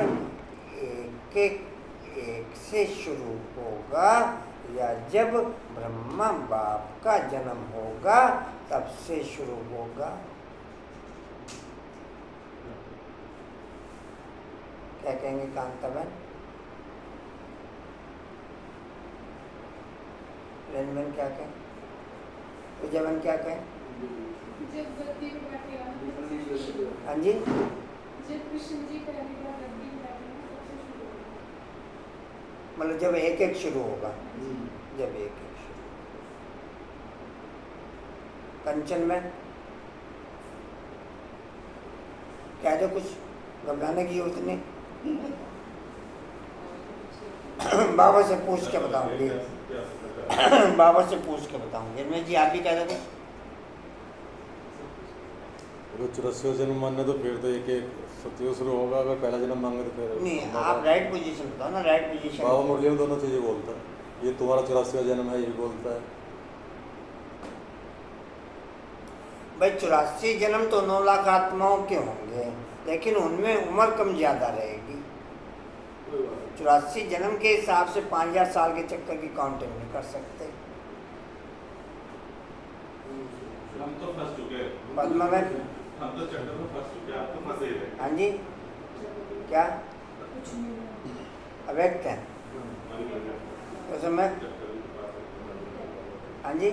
एक से शुरू होगा, या जब ब्रह्मा बाप का जन्म होगा तब से शुरू होगा। क्या कहेंगे कांताबेन? रंजन क्या कहें? विजयवन क्या कहें? जब गद्दी पे बैठेगा, हाँ जी, जब कृष्ण जी कहेगा गद्दी पे बैठेगा सबसे शुरू होगा। मतलब जब एक एक शुरू होगा, जब एक एक शुरू। कंचन में क्या जो कुछ घबराने की जरूरत नहीं। बाबा से पूछ के बताऊंगी, बाबा से पूछ के बताऊंगी। मैं जी आप भी कह रहे थे? अगर 84 जन्म मानने तो फिर तो एक एक सत्य शुरू होगा। अगर पहला जन्म मांगे तो फिर नहीं, आप राइट पोजीशन बताओ ना, राइट पोजीशन। बाबा मुरली में दोनों चीज़ें बोलता है। ये तुम्हारा 84वां जन्म है, ये बोलता है। भाई 84 जन्म तो 9 लाख आत्माओं के होंगे, लेकिन उनमें उम्र कम ज़्यादा रहेगी। 84 जन्म के हिसाब से 5000 साल के चक्कर की काउंटिंग नहीं कर सकते। हम तो फंस चुके हैं, पद्मा में हम तो चक्कर में फंस चुके हैं, आप तो फंसे ही रहे। हाँ जी, क्या कुछ नहीं। अव्यक्त है तो समय? हाँ जी,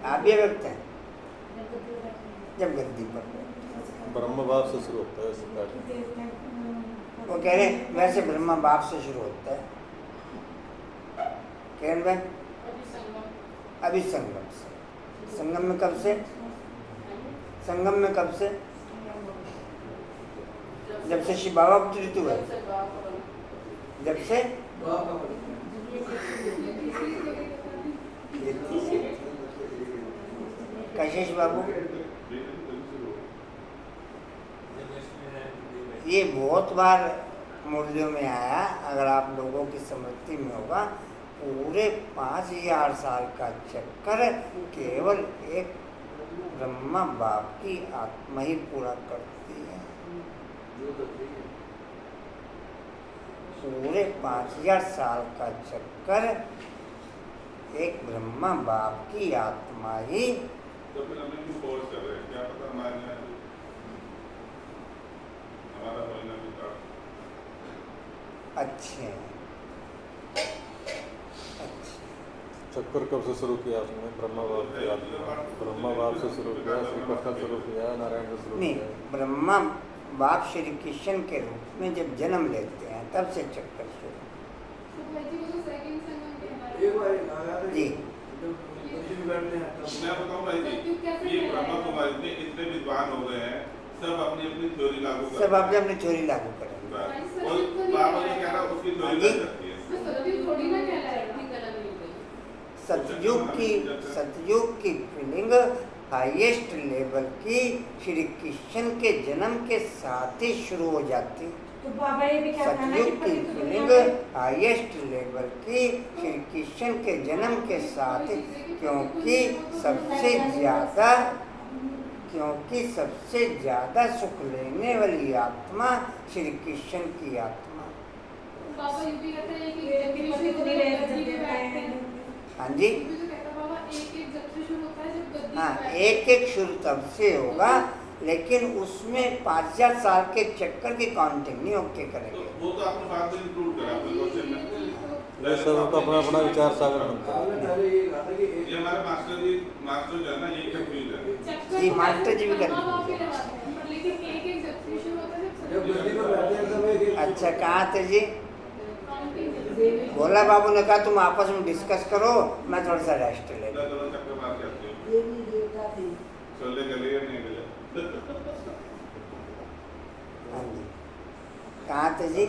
आप भी अव्यक्त हैं जब गद्दी पर। ब्रह्म बाप से शुरू होता है इसका कार्य। वो कह रहे हैं वैसे ब्रह्मा बाप से शुरू होता है। कह रहे अभी संगम से। संगम में कब से? संगम में कब से? जब से शिव बाबा अवतरित हुए। जब से कैसे बाबू? ये बहुत बार मूल्यों में आया, अगर आप लोगों की स्मृति में होगा। पूरे 5000 साल का चक्कर केवल एक ब्रह्मा बाप की आत्मा ही पूरा करती है। पूरे 5000 साल का चक्कर एक ब्रह्मा बाप की आत्मा ही। तो फिर हमें क्यों फोर्स कर रहे हैं? क्या पता हमारे यहाँ हमारा परिणाम भी था। अच्छे चक्कर कब से शुरू किया उसने? ब्रह्मा बाप की आत्मा ब्रह्मा बाप से शुरू किया, श्री कृष्ण शुरू किया, नारायण से शुरू नहीं, किया। ब्रह्मा बाप श्री कृष्ण के रूप में जब जन्म लेते हैं तब से चक्कर शुरू। तो भाई जी वो तो सेकंड संगम कहलाता है। एक बार आया था जी। कुछ भी करते हैं तब मैं बताऊं भाई जी, ये ब्रह्मा कुमारी में इतने विद्वान हो गए हैं, सब अपनी अपनी थ्योरी लागू कर सब आपने अपनी थ्योरी लागू करेंगे। और बाबा ने कह रहा उसकी थ्योरी लग सकती है। मैं सरदी थोड़ी ना कहलाएगा। सतयुग की फीलिंग हाईएस्ट लेवल की श्री कृष्ण के जन्म के साथ ही शुरू हो जाती। तो बाबा ये भी क्या कहना सतयुग की कि फीलिंग हाईएस्ट लेवल की श्री कृष्ण के जन्म के साथ, क्योंकि सबसे ज्यादा सुख लेने वाली आत्मा श्री कृष्ण की आत्मा। बाबा ये भी कहते हैं कि ये भी पति तो नहीं रहेगा जब गद्दी पे बैठते देखते हैं। हैं। हाँ जी, ये भी तो कहता है बाबा एक जब से शुरू होता है जब गद्दी पे हाँ, बैठते हैं। एक एक शुरू तब से होगा, लेकिन उसमें 5000 साल के चक्कर की काउंटिंग नहीं ओके तो करेंगे। वो तो आपने बाद में इंक्लूड करा अपने क्वेश्चन में। ये सब का अपना अपना विचार सागर बनता है। आपने पहले ये कहा था कि एक ये हमारे मास्टर जो है ना, ये कंफ्यूज है। चक्कर जी, मास्टर जी भी ब्रह्मा करते हैं। बाप ही लगाते हैं, पर लेकिन एक जब से शुरू होता है जब गद्दी पर बैठे हैं तब एक अच्छा, कहाँ थे जी? काउंटिंग भोला बाबू ने कहा तुम आपस में डिस्कस करो, मैं थोड़ा सा रेस्ट ले लूं। दोनों चक्कर मार के आते हो। देवी देवता थे चले गले या नहीं गले? हाँ जी, कहाँ थे जी?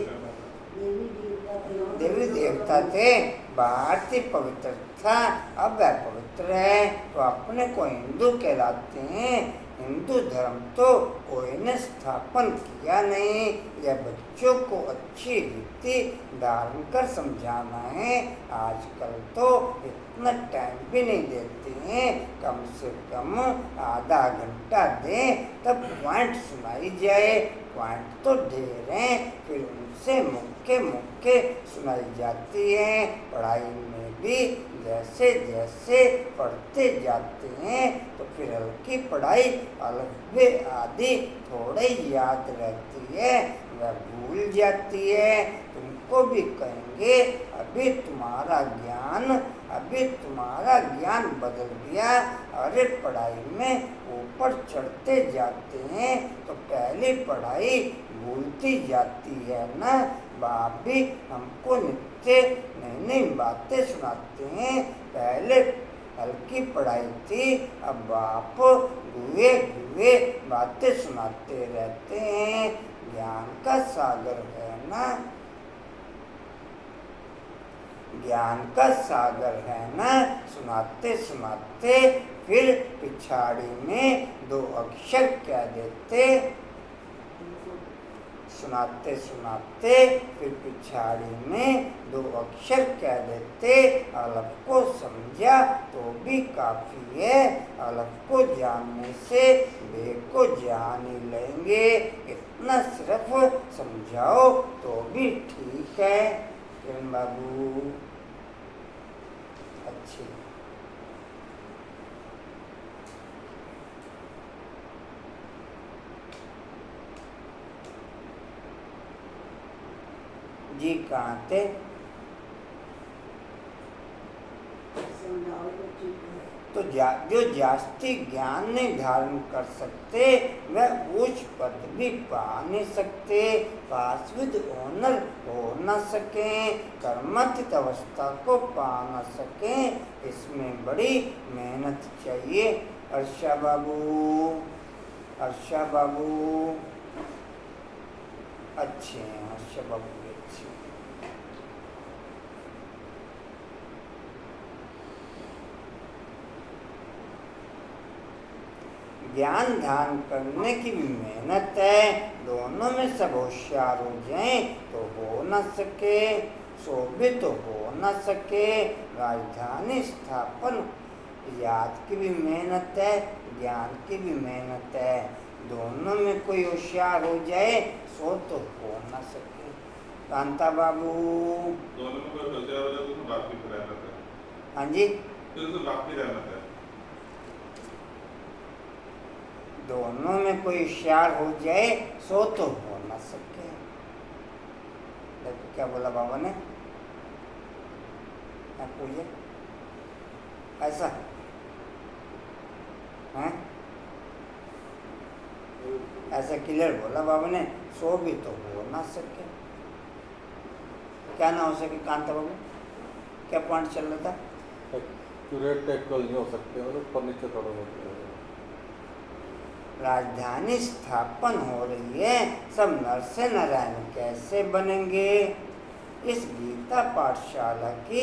देवी देवता थे देवी देवता थे, बाहर से पवित्र था, अब वह पवित्र है तो अपने को हिंदू कहलाते हैं। हिंदू धर्म तो कोई ने स्थापन किया नहीं, यह बच्चों को अच्छी रीति धारण कर समझाना है। आजकल तो इतना टाइम भी नहीं देते हैं, कम से कम आधा घंटा दें तब पॉइंट सुनाई जाए। पॉइंट तो ढेर हैं, फिर उनसे मुक्के सुनाई जाती है। पढ़ाई में भी जैसे जैसे पढ़ते जाते हैं तो फिर हल्की पढ़ाई अलग आदि थोड़े याद रहती है, वह भूल जाती है। तुमको भी कहेंगे अभी तुम्हारा ज्ञान बदल गया। अरे पढ़ाई में ऊपर चढ़ते जाते हैं तो पहली पढ़ाई भूलती जाती है ना। बाप भी हमको नित्य नई नई बातें सुनाते हैं। पहले हल्की पढ़ाई थी, अब बाप गुए बातें सुनाते रहते हैं। ज्ञान का सागर है ना, ज्ञान का सागर है ना। सुनाते सुनाते फिर पिछाड़ी में 2 अक्षर कह देते। सुनाते सुनाते फिर पिछाड़ी में 2 अक्षर कह देते। अलग को समझा तो भी काफी है, अलग को जानने से बे को जान ही लेंगे। इतना सिर्फ समझाओ तो भी ठीक है। किरण बाबू अच्छी जी, कहाँ थे? समझाओ तो ठीक है तो जो जास्ती ज्ञान नहीं धारण कर सकते वह उच्च पद भी पा नहीं सकते, शाश्वत ऑनर हो न सके, कर्मस्थ अवस्था को पा न सके। इसमें बड़ी मेहनत चाहिए। अर्षा बाबू अच्छे हैं, अर्षा बाबू भी अच्छे हैं। ज्ञान धारण करने की भी मेहनत है। दोनों में सब होशियार हो जाएं तो हो न सके, शोभित तो हो न सके। राजधानी स्थापन याद की भी मेहनत है, ज्ञान की भी मेहनत है। दोनों में कोई होशियार हो जाए सो तो हो ना सके। कांता बाबू। दोनों में कोई होशियार हो जाए तो उसमें बाप की रहमत है। हाँ जी, तो उसमें बाप की रहमत है। दोनों में कोई होशियार हो जाए सो तो हो ना सके। देखो क्या बोला बाबा ने, पूछे ऐसा है, ऐसा क्लियर बोला बाबा ने, सो भी तो हो ना सके। क्या ना हो सके कांता बाबू, क्या पॉइंट चल रहा था? एक्यूरेट इक्वल नहीं हो सकते, और ऊपर नीचे थोड़ा होते हैं। राजधानी स्थापन हो रही है, सब नर से नारायण कैसे बनेंगे? इस गीता पाठशाला की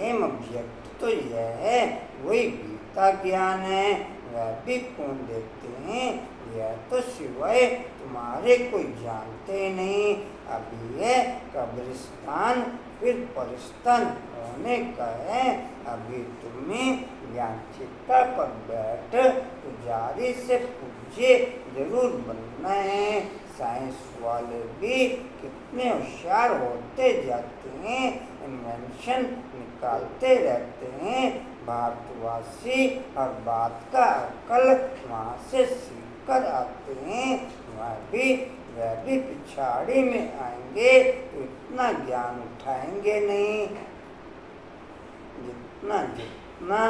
एम ऑब्जेक्ट तो यह है, वही गीता ज्ञान है। वह भी कौन देते हैं, यह तो सिवाय तुम्हारे कोई जानते नहीं। अभी है कब्रिस्तान, फिर परिस्तान होने का है। अभी तुम्हें ज्ञान चित्ता पर बैठ पुजारी से पूज्य जरूर बनना है। साइंस वाले भी कितने होशियार होते जाते हैं, इन्वेंशन निकालते रहते हैं। भारतवासी हर बात का अकल वहाँ से सीख कर आते हैं। वह भी पिछाड़ी में आएंगे तो इतना ज्ञान उठाएंगे नहीं, जितना जितना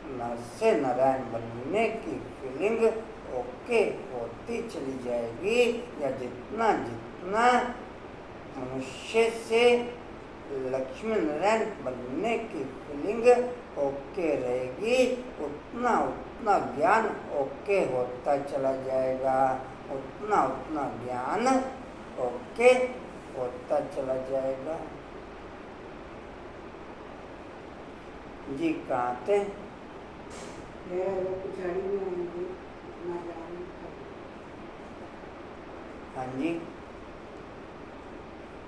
नर से नारायण बनने की फीलिंग ओके होती चली जाएगी, या जितना जितना मनुष्य से लक्ष्मी नारायण बनने की फीलिंग ओके रहेगी, उतना उतना ज्ञान ओके होता चला जाएगा। उतना उतना ज्ञान ओके होता चला जाएगा। जी कहाँ थे? मेरा वो पिछाड़ी में आएंगे ना जाने। हाँ जी,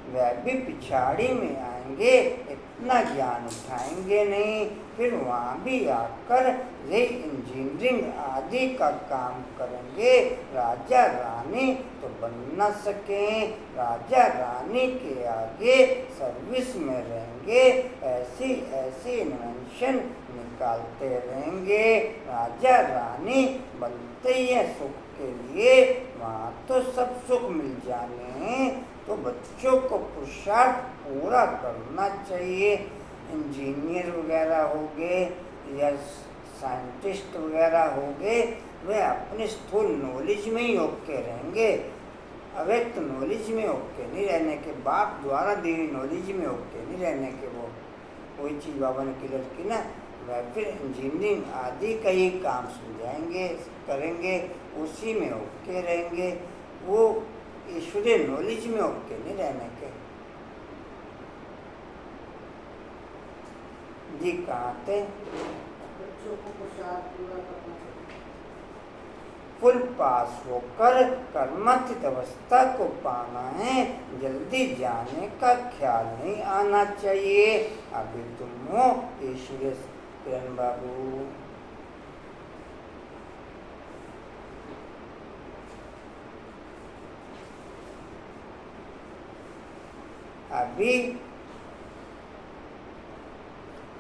वह भी पिछाड़ी में आएंगे, इतना ज्ञान उठाएंगे नहीं। फिर वहाँ भी आकर रे इंजीनियरिंग आदि का काम करेंगे। राजा रानी तो बन न सकें, राजा रानी के आगे सर्विस में रहेंगे, ऐसी ऐसी इन्वेंशन निकालते रहेंगे। राजा रानी बनते ही है सुख के लिए, वहाँ तो सब सुख मिल जाने हैं, तो बच्चों को पुरुषार्थ पूरा करना चाहिए। इंजीनियर वगैरह हो गए या साइंटिस्ट वगैरह हो गए, वे अपने स्थूल नॉलेज में ही ओके रहेंगे, अव्यक्त नॉलेज में ओके नहीं रहने के, बाप द्वारा दी हुई नॉलेज में ओके नहीं रहने के। वो वही चीज़ बाबा ने क्लियर की ना, वह फिर इंजीनियरिंग आदि का ही काम सुलझाएंगे, करेंगे, उसी में ओके रहेंगे। वो ईश्वरीय नॉलेज में ओके नहीं रहने के। जी कहाँ थे? बच्चों को पुरुषार्थ पूरा करना चाहिए। फुल पास होकर कर्मस्थित अवस्था को पाना है, जल्दी जाने का ख्याल नहीं आना चाहिए। अभी तुम हो ईश्वरीय किरण बाबू। अभी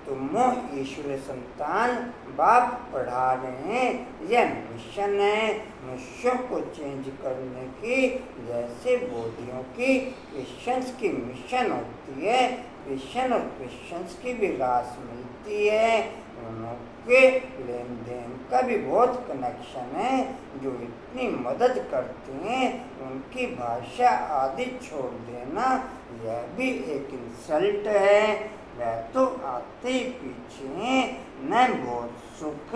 तुम ईश्वर संतान, बाप पढ़ा रहे हैं, यह मिशन है। मनुष्यों को चेंज करने की जैसे बॉडियों की क्रिश्चियंस की मिशन होती है, क्रिश्चियन और क्रिश्चियंस की भी रास मिलती है। उनके लेन देन का भी बहुत कनेक्शन है, जो इतनी मदद करते हैं। उनकी भाषा आदि छोड़ देना यह भी एक इंसल्ट है। वह तो आते ही पीछे न बहुत सुख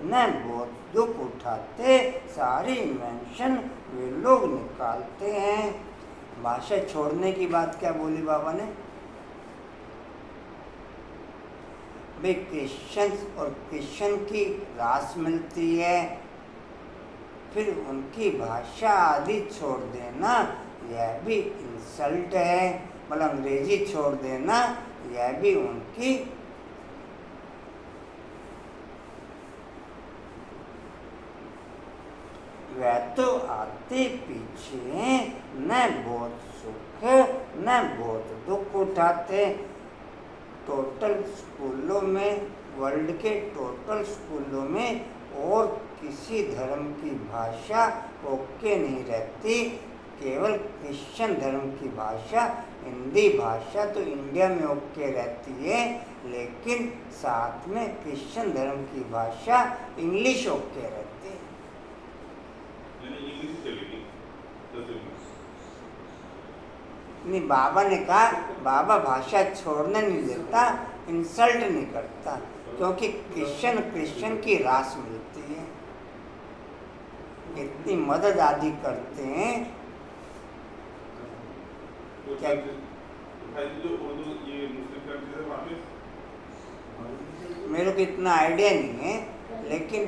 न बहुत दुख उठाते, सारी इन्वेंशन वे लोग निकालते हैं। भाषा छोड़ने की बात क्या बोली बाबा ने? वे क्रिश्चियंस और क्रिश्चियन की रास मिलती है, फिर उनकी भाषा आदि छोड़ देना यह भी इंसल्ट है। मतलब अंग्रेजी छोड़ देना यह भी उनकी वह तो आते पीछे न बहुत सुख न बहुत दुख उठाते। टोटल स्कूलों में, वर्ल्ड के टोटल स्कूलों में और किसी धर्म की भाषा ओके नहीं रहती, केवल क्रिश्चियन धर्म की भाषा, हिंदी भाषा तो इंडिया में ओके रहती है, लेकिन साथ में क्रिश्चियन धर्म की भाषा इंग्लिश ओके रहती है। यानी इंग्लिश चलेगी 10 में। नहीं, बाबा ने कहा बाबा भाषा छोड़ने नहीं देता, इंसल्ट नहीं करता, क्योंकि क्रिश्चियन की रास मिलती है, इतनी मदद आदि करते हैं। क्या जो उर्दू ये मुस्लिम कंट्री है वहाँ पे मेरे को इतना आइडिया नहीं है, लेकिन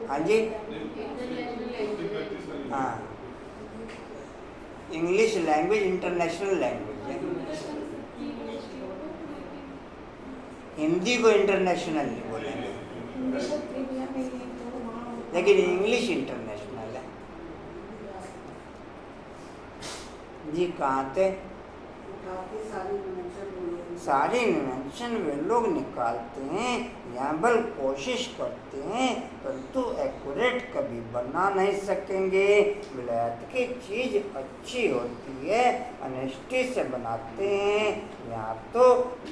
हाँ जी, हाँ, इंग्लिश लैंग्वेज इंटरनेशनल लैंग्वेज है, हिंदी को इंटरनेशनल नहीं बोलेंगे, इंग्लिश और त्रिपुरा में ये तो वहाँ लेकिन इंग्लिश इंटरनेशनल है। जी कहाँ थे? काफी सारी इन्वेंशन बोले सारे इन्वेंशन वे लोग निकालते हैं, यहाँ बल कोशिश करते हैं, परंतु एक्यूरेट कभी बना नहीं सकेंगे। विलायत की चीज़ अच्छी होती है, ऑनेस्टी से बनाते हैं, यहाँ तो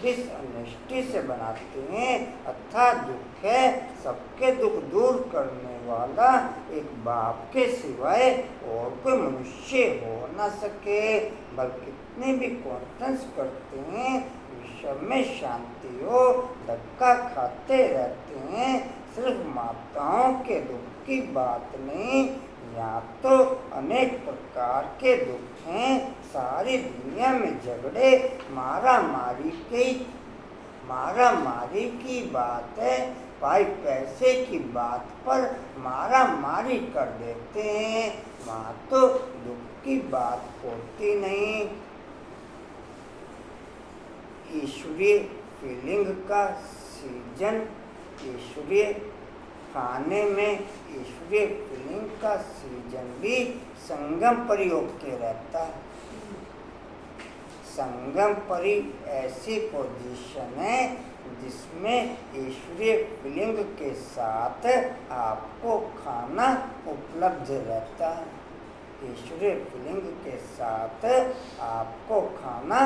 डिसऑनेस्टी से बनाते हैं। अथाह दुख है, सबके दुख दूर करने वाला एक बाप के सिवाय और कोई मनुष्य हो न सके। बल्कि कितने भी कॉन्फ्रेंस करते हैं, विश्व में शांति हो, धक्का खाते रहते हैं, सिर्फ माताओं के दुख की बात नहीं, यहाँ तो अनेक प्रकार के दुख हैं। सारी दुनिया में झगड़े मारा मारी की बात है, भाई पैसे की बात पर मारा मारी कर देते हैं, वहाँ तो दुख की बात होती नहीं। ईश्वरीय फीलिंग का सीजन, ईश्वरीय खाने में ईश्वरीय फीलिंग का सीजन भी संगम प्रयोग के रहता है। संगम परी ऐसी पोजीशन है जिसमें ईश्वरीय फीलिंग के साथ आपको खाना उपलब्ध रहता है। ईश्वरीय फीलिंग के साथ आपको खाना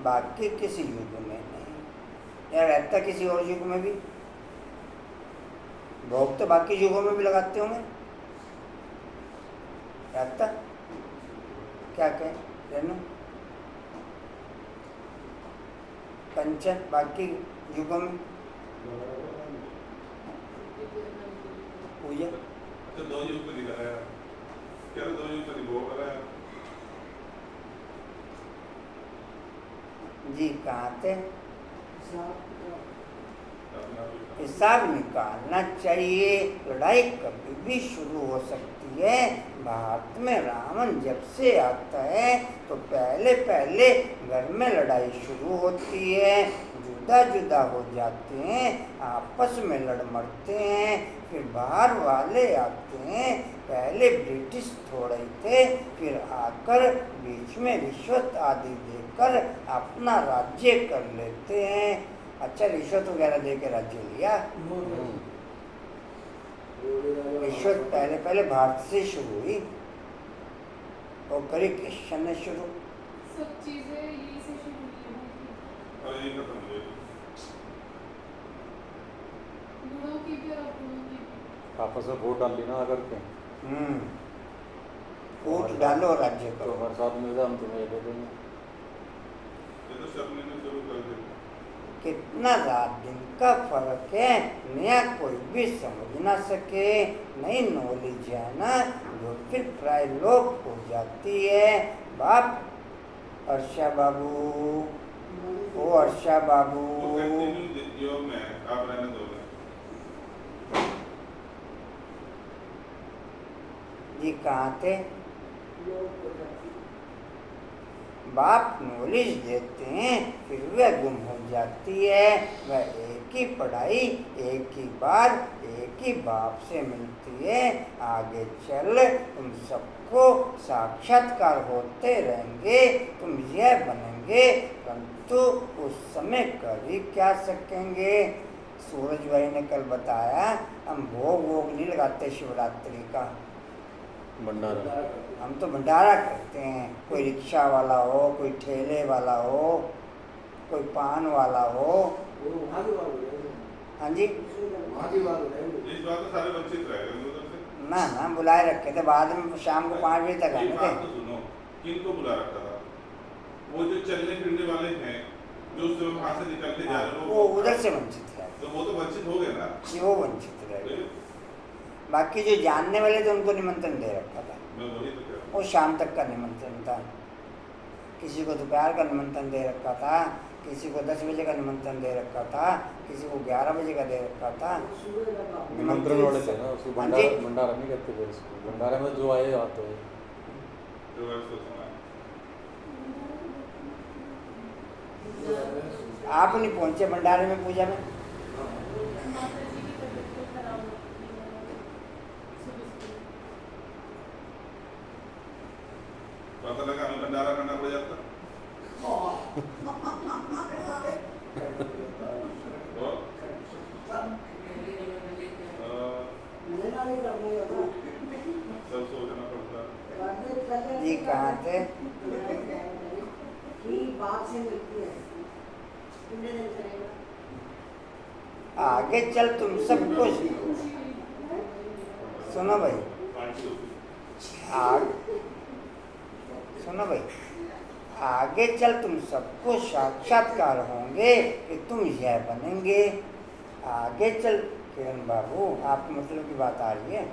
बाकी किसी युग में नहीं, या रहता किसी और युग में भी। भोग तो बाकी युगों में भी लगाते होंगे, रहता क्या कहें रेनू कंचन, बाकी युगों में पूजा तो 2 युग को दिखाया, क्या 2 युग को दिखाया कराया जी। कहाँ थे? अपना हिसाब निकालना चाहिए। लड़ाई कभी भी शुरू हो सकती है। भारत में रावण जब से आता है तो पहले पहले घर में लड़ाई शुरू होती है, जुदा जुदा हो जाते हैं, आपस में लड़ मरते हैं, फिर बाहर वाले आते हैं। पहले ब्रिटिश थोड़े थे, फिर आकर बीच में रिश्वत आदि देकर अपना राज्य कर लेते हैं। अच्छा, रिश्वत वगैरह दे के राज्य लिया। रिश्वत पहले पहले भारत से शुरू हुई और करी क्रिश्चियन ने शुरू। सब चीजें यही से शुरू हुई हैं। और ये खत्म हो गया। गुणों की भी और अवगुणों की भी। आपस में वोट डाल लेना अगर के वोट डालो राज्य तो करो। हमारे साथ मिल जाए, हम तुम्हें ये दे देंगे। ये तो सब ने शुरू कर दिया। कितना रात दिन का फर्क है, नया कोई भी समझ ना सके। नई नॉलेज है ना जो फिर प्राय लोप हो जाती है। बाप अर्षा बाबू, ओ अर्षा बाबू, वो कंटिन्यू योग में आप रहने दो। जी कहाँ थे? बाप नॉलेज देते हैं फिर वह गुम हो जाती है। वह एक ही पढ़ाई एक ही बार एक ही बाप से मिलती है। आगे चल तुम सबको साक्षात्कार होते रहेंगे, तुम यह बनेंगे, परंतु उस समय कर ही क्या सकेंगे। सूरज भाई ने कल बताया हम भोग नहीं लगाते शिवरात्रि का, भंडारा हम तो भंडारा करते हैं। कोई रिक्शा वाला हो, कोई ठेले वाला हो, कोई पान वाला हो। हाँ जी, इस बार तो सारे वंचित रह गए उधर से। ना बुलाए रखे थे, बाद में शाम को 5 बजे तक आए एक थे। बात तो सुनो, किनको बुला रखा था? वो जो चलने फिरने वाले हैं, जो उस समय वहाँ से निकलने जा रहे हैं, वो उधर से वंचित है, तो वो तो वंचित हो गए ना। कि वो वंचित रह गए। बाकी जो जानने वाले थे उनको निमंत्रण दे रखा था। मैं वही तो कह रहा हूँ। वो शाम तक का निमंत्रण था। किसी को दोपहर का निमंत्रण दे रखा था, किसी को 10 बजे का निमंत्रण दे रखा था, किसी को 11 बजे का दे रखा था। निमंत्रण वाले थे ना, उसको हाँ जी। भंडारा नहीं कहते थे उसको। भंडारे में जो आए आते हैं। जो है उसको सुना। आप नहीं पहुंचे भंडारे में पूजा में? माता जी की तबीयत तो खराब होती है सुबह से। पता लगा हमें भंडारा करना पड़ जाता। और सब सोचना पड़ता। जी कहाँ थे? बाप से मिलती है। आगे चल तुम सब कुछ सुनो भाई, सुनो भाई, आगे चल तुम सबको साक्षात्कार होंगे कि तुम यह बनेंगे। आगे चल किरण बाबू, आपको मतलब की बात आ रही है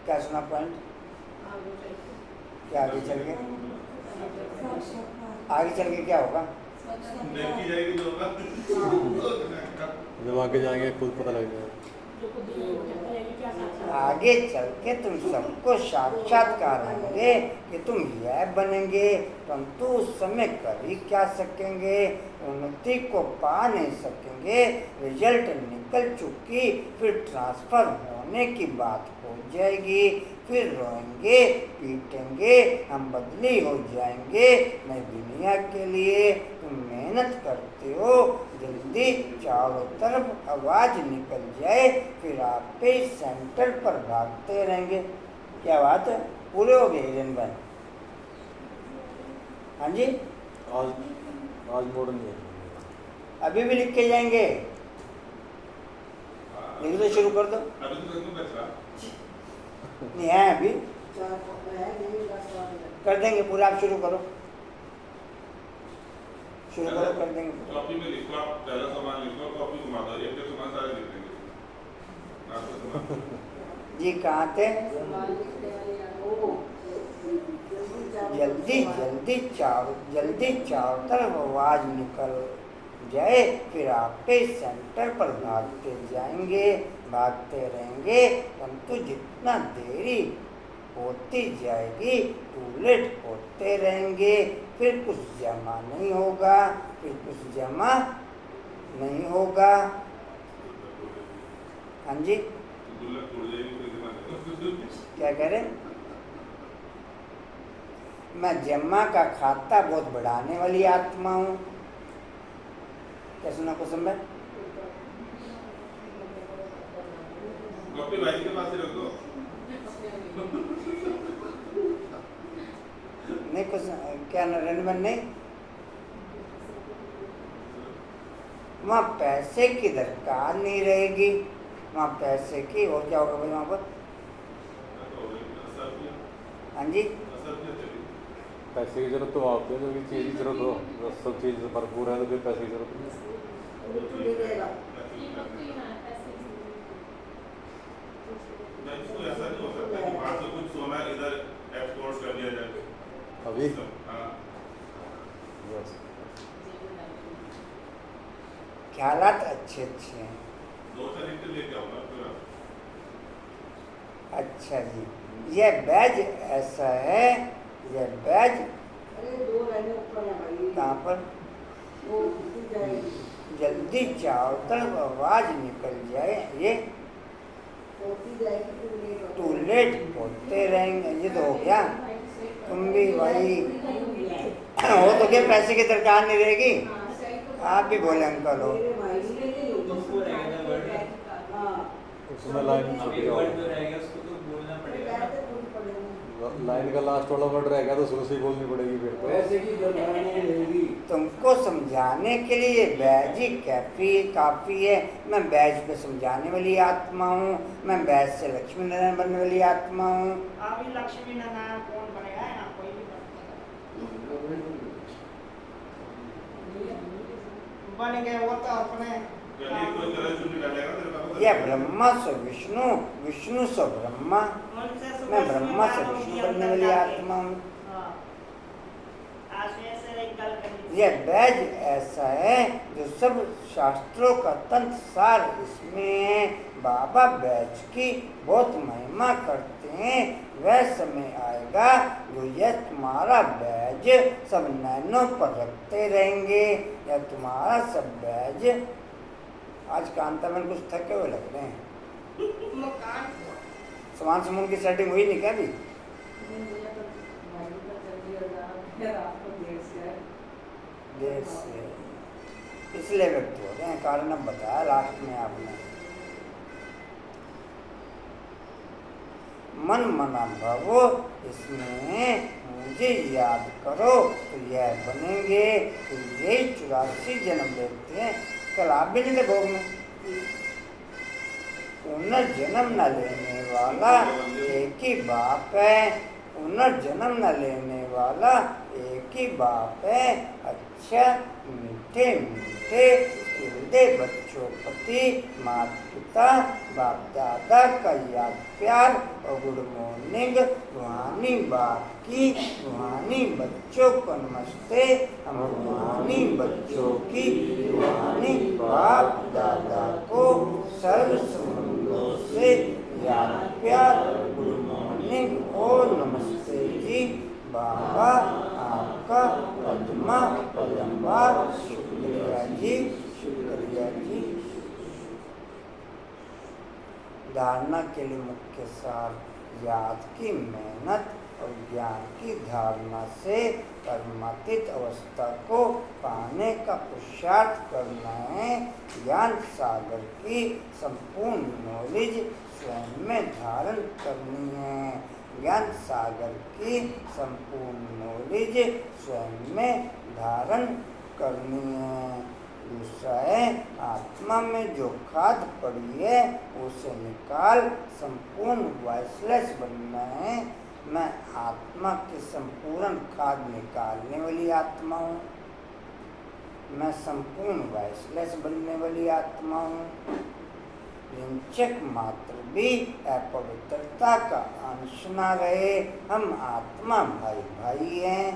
क्या? सुना पॉइंट क्या? आगे चल के आगे चल के क्या होगा? देखी जाएगी जो होगा। जब आगे जाएंगे खुद पता लग जाएगा। आगे चल के तुम सबको साक्षात्कार होंगे कि तुम यह बनेंगे, परंतु उस समय कर ही क्या सकेंगे, उन्नति को पा नहीं सकेंगे। रिजल्ट निकल चुकी, फिर ट्रांसफर होने की बात हो जाएगी, फिर रोएंगे पीटेंगे, हम बदली हो जाएंगे नई दुनिया के लिए। तुम मेहनत करते हो, जल्दी चारों तरफ आवाज निकल जाए, फिर आप पे सेंटर पर भागते रहेंगे। क्या बात है? पूरे हो गए हिरन भाई? हाँ जी, आज मोड़ नहीं है। अभी भी लिख के जाएंगे? लिख दो, शुरू कर दो। अभी तो तुम बच रहा। नहीं है अभी, कर देंगे पूरा। आप शुरू करो, शुरू करो, कर देंगे। कॉपी में लिखो, आप पहला सामान लिखो, कॉपी घुमा दो, एक के सामान सारे लिख देंगे। जी कहाँ थे? जल्दी चारों तरफ आवाज निकल जाए, फिर आपके सेंटर पर भागते जाएंगे, भागते रहेंगे, परंतु जितना देरी होती जाएगी टू लेट होते रहेंगे। फिर कुछ जमा नहीं होगा, फिर कुछ जमा नहीं होगा। हाँ जी, क्या कह रहे? मैं जमा का खाता बहुत बढ़ाने वाली आत्मा हूँ। क्या सुना कुसुम भाई? कॉपी भाई के पास ही रख दो। नहीं कुछ क्या नरेंद्र नहीं, वहाँ पैसे की दरकार नहीं रहेगी। वहाँ पैसे की और क्या होगा भाई वहाँ पर? हाँ जी, पैसे की जरूरत तो आपको है, जो चीज़ की जरूरत हो, सब चीज़ भरपूर है तो फिर पैसे की जरूरत नहीं। ऐसा नहीं हो सकता कि वहाँ से कुछ सोना इधर एक्सपोर्ट कर दिया जाए अभी हाँ। बस ख्यालात अच्छे हैं। 2 लीटर लेके आऊँगा पूरा। अच्छा जी, यह बैज ऐसा है, यह बैज अरे 2 लाइनें ऊपर है भाई। कहाँ पर? वो उठी जाएगी। जल्दी चारों तरफ आवाज निकल जाए, ये होती जाएगी तो लेट हो टू लेट होते रहेंगे। ये तो हो गया। तुम भी भाई वो तो क्या पैसे की दरकार नहीं रहेगी। हाँ, सही तो आप भी बोले अंकल हो। मेरे भाई ने नहीं तुमको रहेगा ना वर्ड। हाँ उसमें लाइन अब छूट ये वर्ड जाओ। जो रहेगा उसको तो बोलना पड़ेगा ना। कहते बोल पड़ेगा। लाइन का लास्ट वाला वर्ड रहेगा तो शुरू से ही बोलनी पड़ेगी फिर तो। वैसे की जबान नहीं रहेगी। तुमको समझाने के लिए ये बैज ही काफी है। मैं बैज पे समझाने वाली आत्मा हूँ। मैं बैज से लक्ष्मी नारायण बनने वाली आत्मा हूँ। अभी लक्ष्मी नारायण कौन बनेगा? यहाँ कोई भी बन गए, वो तो अपने गली कोई तरह चुन डालेगा तेरे पापा। यह ब्रह्मा से विष्णु, विष्णु से ब्रह्मा। उनसे सुबह मैं सुबह ब्रह्मा बात से होगी विष्णु अंदर बनने वाली जाके। आत्मा हूँ। हाँ। आश्रय से एक गल करनी। यह बैज ऐसा है जो सब शास्त्रों का तंत्र सार इसमें है। बाबा बैज की बहुत महिमा करते हैं। वह समय आएगा जो यह तुम्हारा बैज सब नैनों पर रखते रहेंगे। या तुम्हारा सब बैज आज कांता में कुछ थके हुए लग रहे हैं। मकान सामान समून की सेटिंग हुई नहीं क्या अभी? देर से इसलिए व्यक्त हो रहे हैं। कारण अब बताया लास्ट में आपने। मन मना भवो, इसमें मुझे याद करो तो यह बनेंगे। तो यही 84 जन्म लेते हैं। कल आप भी नहीं थे भोग में। पुनर्जन्म न लेने वाला एक ही बाप है। पुनर्जन्म न लेने वाला एक ही बाप है। अच्छा मीठे मीठे हृदय बच्चों प्रति माता पिता बाप दादा का याद प्यार और गुड मॉर्निंग रूहानी बाप की रूहानी बच्चों को नमस्ते। हम रूहानी बच्चों की रूहानी बाप दादा को सर्व संबंधों से याद प्यार गुड मॉर्निंग और नमस्ते जी। बाबा आपका पद्मा पदम्बार शुक्रिया जी, शुक्रिया जी। धारणा के लिए मुख्य सार याद की मेहनत और ज्ञान की धारणा से परमातीत अवस्था को पाने का पुरुषार्थ करना है। ज्ञान सागर की संपूर्ण नॉलेज स्वयं में धारण करनी है। ज्ञान सागर की संपूर्ण नॉलेज स्वयं में धारण करनी है। दूसरा है आत्मा में जो खाद पड़ी है उसे निकाल संपूर्ण वॉइसलेस बनना है। मैं आत्मा की संपूर्ण खाद निकालने वाली आत्मा हूँ। मैं संपूर्ण वॉइसलेस बनने वाली आत्मा हूँ। किंचक मात्र भी अपवित्रता का अंश न रहे। हम आत्मा भाई भाई हैं।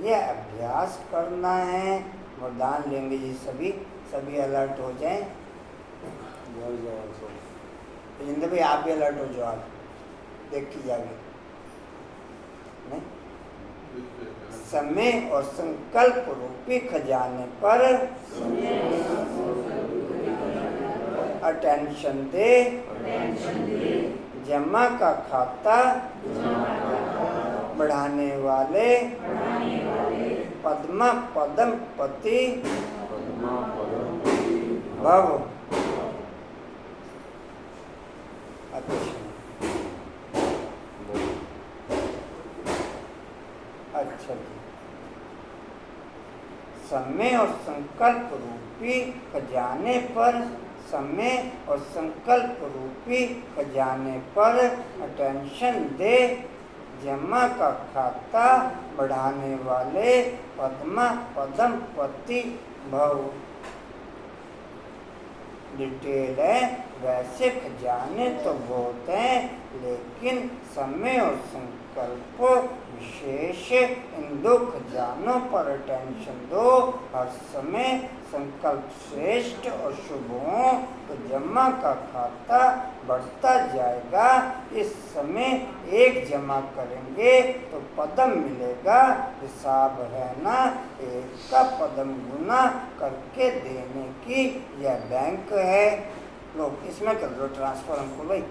यह अभ्यास करना है। वरदान लेंगे जी सभी, सभी अलर्ट हो जाएं। जिंदगी भाई आप भी अलर्ट हो जाओ। देखी जाएगी नहीं? समय और संकल्प रूपी खजाने पर अटेंशन दे। जमा का खाता बढ़ाने वाले पद्मा पदम पति भव। अच्छा जी। समय और संकल्प रूपी खजाने पर, समय और संकल्प रूपी खजाने पर अटेंशन दे। जमा का खाता बढ़ाने वाले पद्मा पदम पति भव। डिटेल है। वैसे खजाने तो बहुत हैं लेकिन समय और संकल्प विशेष इन दो खजानों पर अटेंशन दो। हर समय संकल्प श्रेष्ठ और शुभ हो तो जमा का खाता बढ़ता जाएगा। इस समय एक जमा करेंगे तो पदम मिलेगा, हिसाब है ना एक का पदम गुना करके देने की यह बैंक है। लोग इसमें कर लो ट्रांसफर हमको भाई।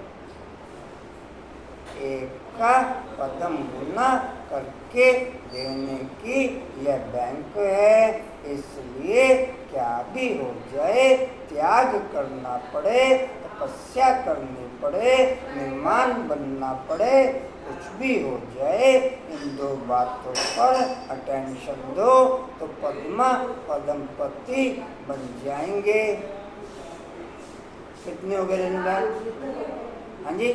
एक का पदम गुना करके देने की यह बैंक है। इसलिए क्या भी हो जाए, त्याग करना पड़े, तपस्या करनी पड़े, निर्माण बनना पड़े, कुछ भी हो जाए, इन दो बातों पर अटेंशन दो तो पद्मा पदमपति बन जाएंगे। कितने हो गए रेणुदान? हाँ जी,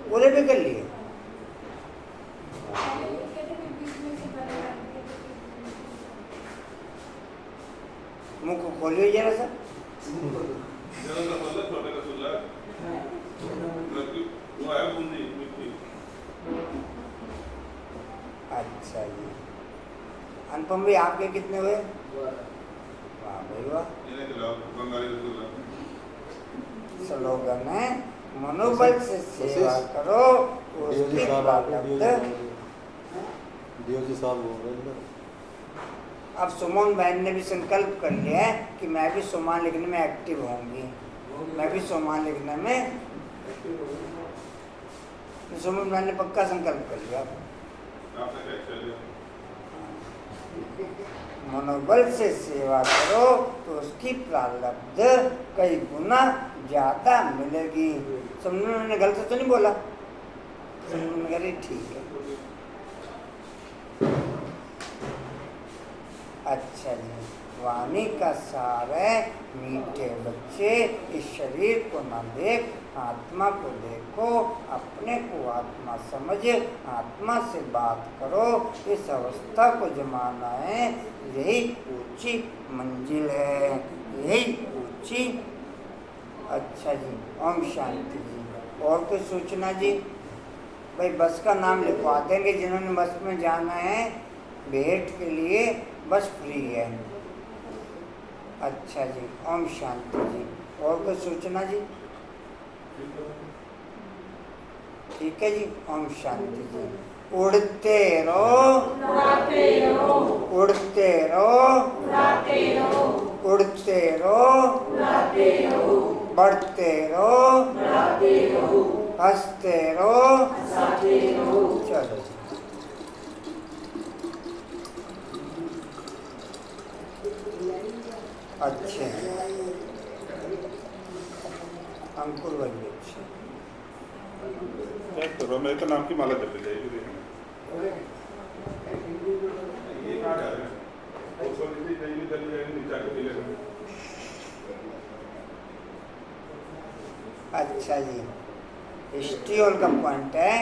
पूरे भी कर लिए। मुंह को खोलिए जरा सा। जरा सा बोला, छोटा का सुला वो है बूंदी मिट्टी। अच्छा जी, अनुपम भाई आपके कितने हुए? वाह भाई वाह। इन्हें खिलाओ बंगाली रसगुल्ला। स्लोगन है मनोबल से सेवा करो तो उसकी प्राप्त। जी साहब बोल रहे हैं। अब सुमन बहन ने भी संकल्प कर लिया है कि मैं भी सोमान लिखने में एक्टिव होंगी। मैं भी सोमान लिखने में, सुमन बहन ने पक्का संकल्प कर लिया। आपने क्या कर लिया? मनोबल से सेवा करो तो उसकी प्रारब्ध कई गुना ज्यादा मिलेगी। सुमन ने गलत तो नहीं बोला? सुमन कह रही ठीक है। अच्छा जी, वाणी का सार है मीठे बच्चे इस शरीर को न देख आत्मा को देखो, अपने को आत्मा समझ आत्मा से बात करो। इस अवस्था को जमाना है, यही ऊंची मंजिल है, यही ऊंची। अच्छा जी, ओम शांति जी। और कोई सूचना जी? भाई बस का नाम लिखवा देंगे जिन्होंने बस में जाना है, भेंट के लिए बस फ्री है। अच्छा जी, ओम शांति जी। और कोई सूचना जी? ठीक है जी, ओम शांति जी। उड़ते रहो, उड़ते रहो, उड़ते रहो, बढ़ते रहो, हंसते रहो। चलो जी। अच्छे अंकुर भाई अच्छे। चेक करो, मेरे तो नाम की माला जप जाएगी। ये कहाँ जा रहे हैं? ऊपर नीचे चली जाएगी, नीचे आके मिलेगा। अच्छा जी, हिस्ट्रियोल का पॉइंट है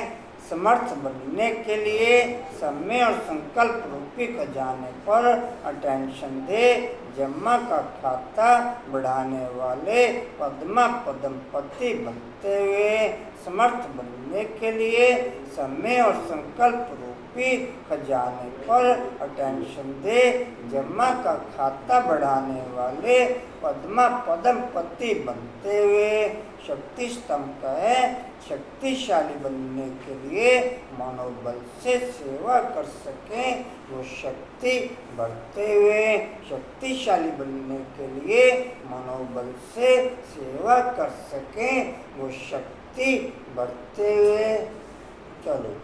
समर्थ बनने के लिए समय और संकल्प रूपी खजाने पर अटेंशन दे। जमा का खाता बढ़ाने वाले पद्मा पदमपति बनते हुए समर्थ बनने के लिए समय और संकल्प रूपी खजाने पर अटेंशन दे। जमा का खाता बढ़ाने वाले पद्मा पदमपति बनते हुए शक्ति स्तंभ का है। शक्तिशाली बनने के लिए मनोबल से सेवा कर सकें वो शक्ति बढ़ते हुए, शक्तिशाली बनने के लिए मनोबल से सेवा कर सकें वो शक्ति बढ़ते हुए। चलो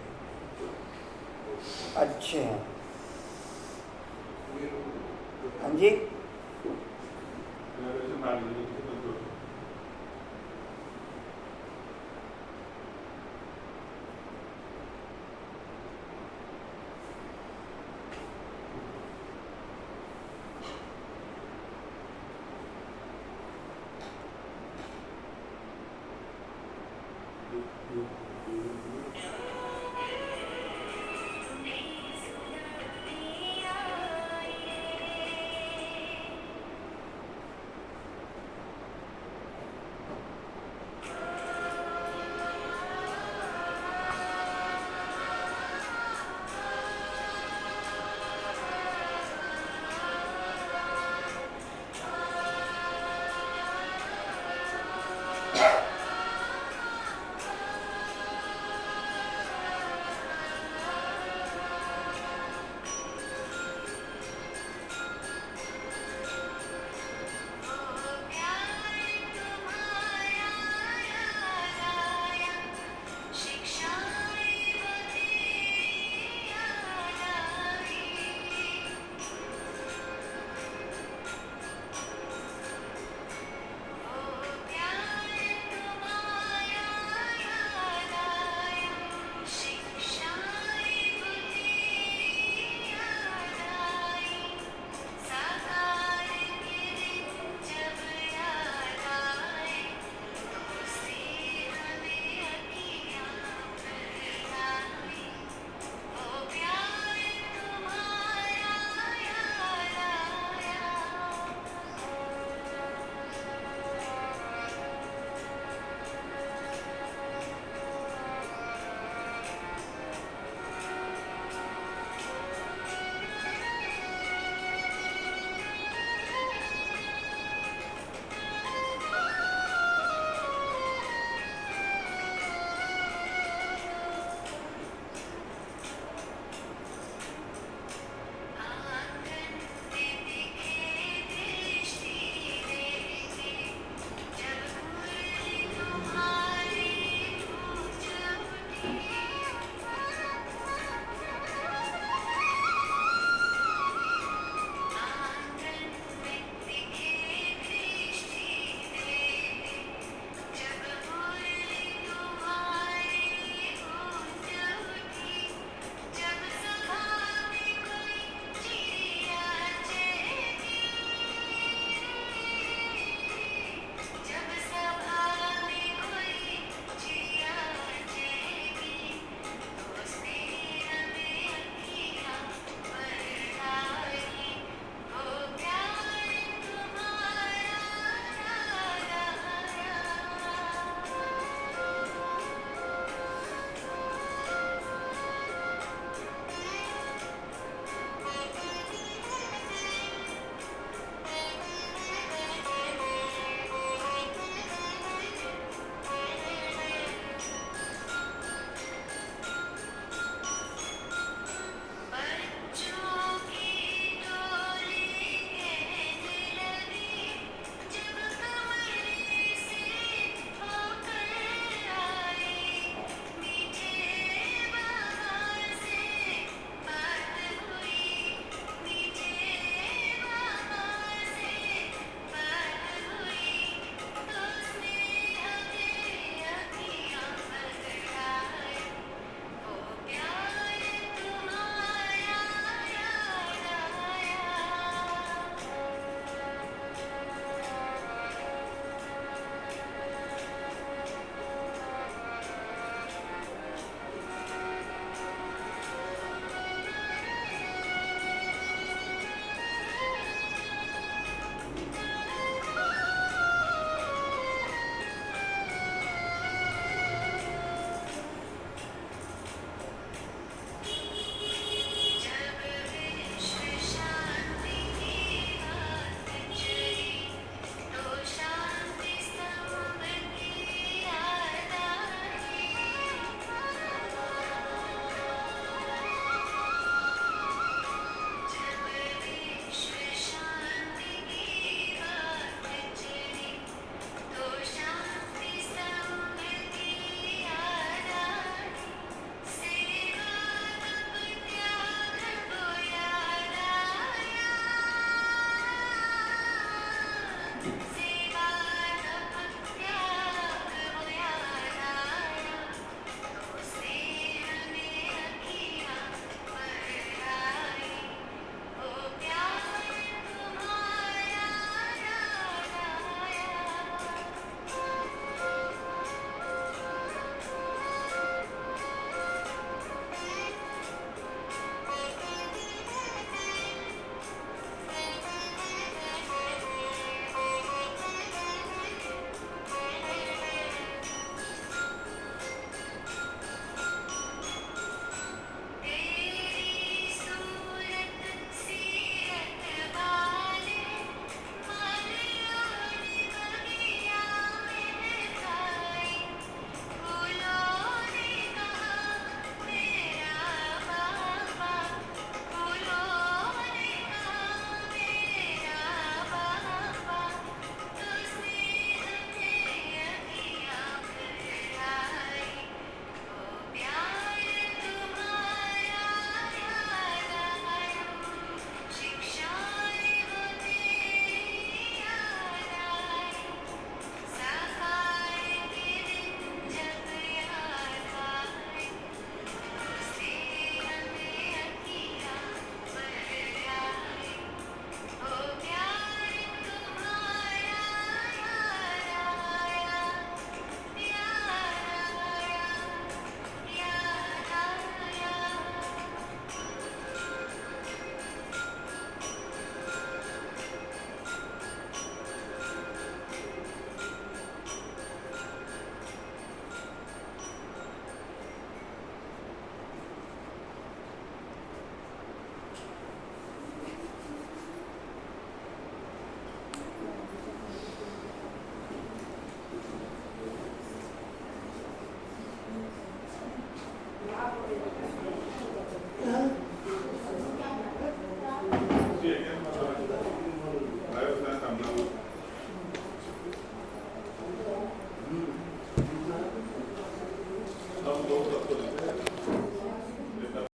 अच्छे हैं। हाँ जी,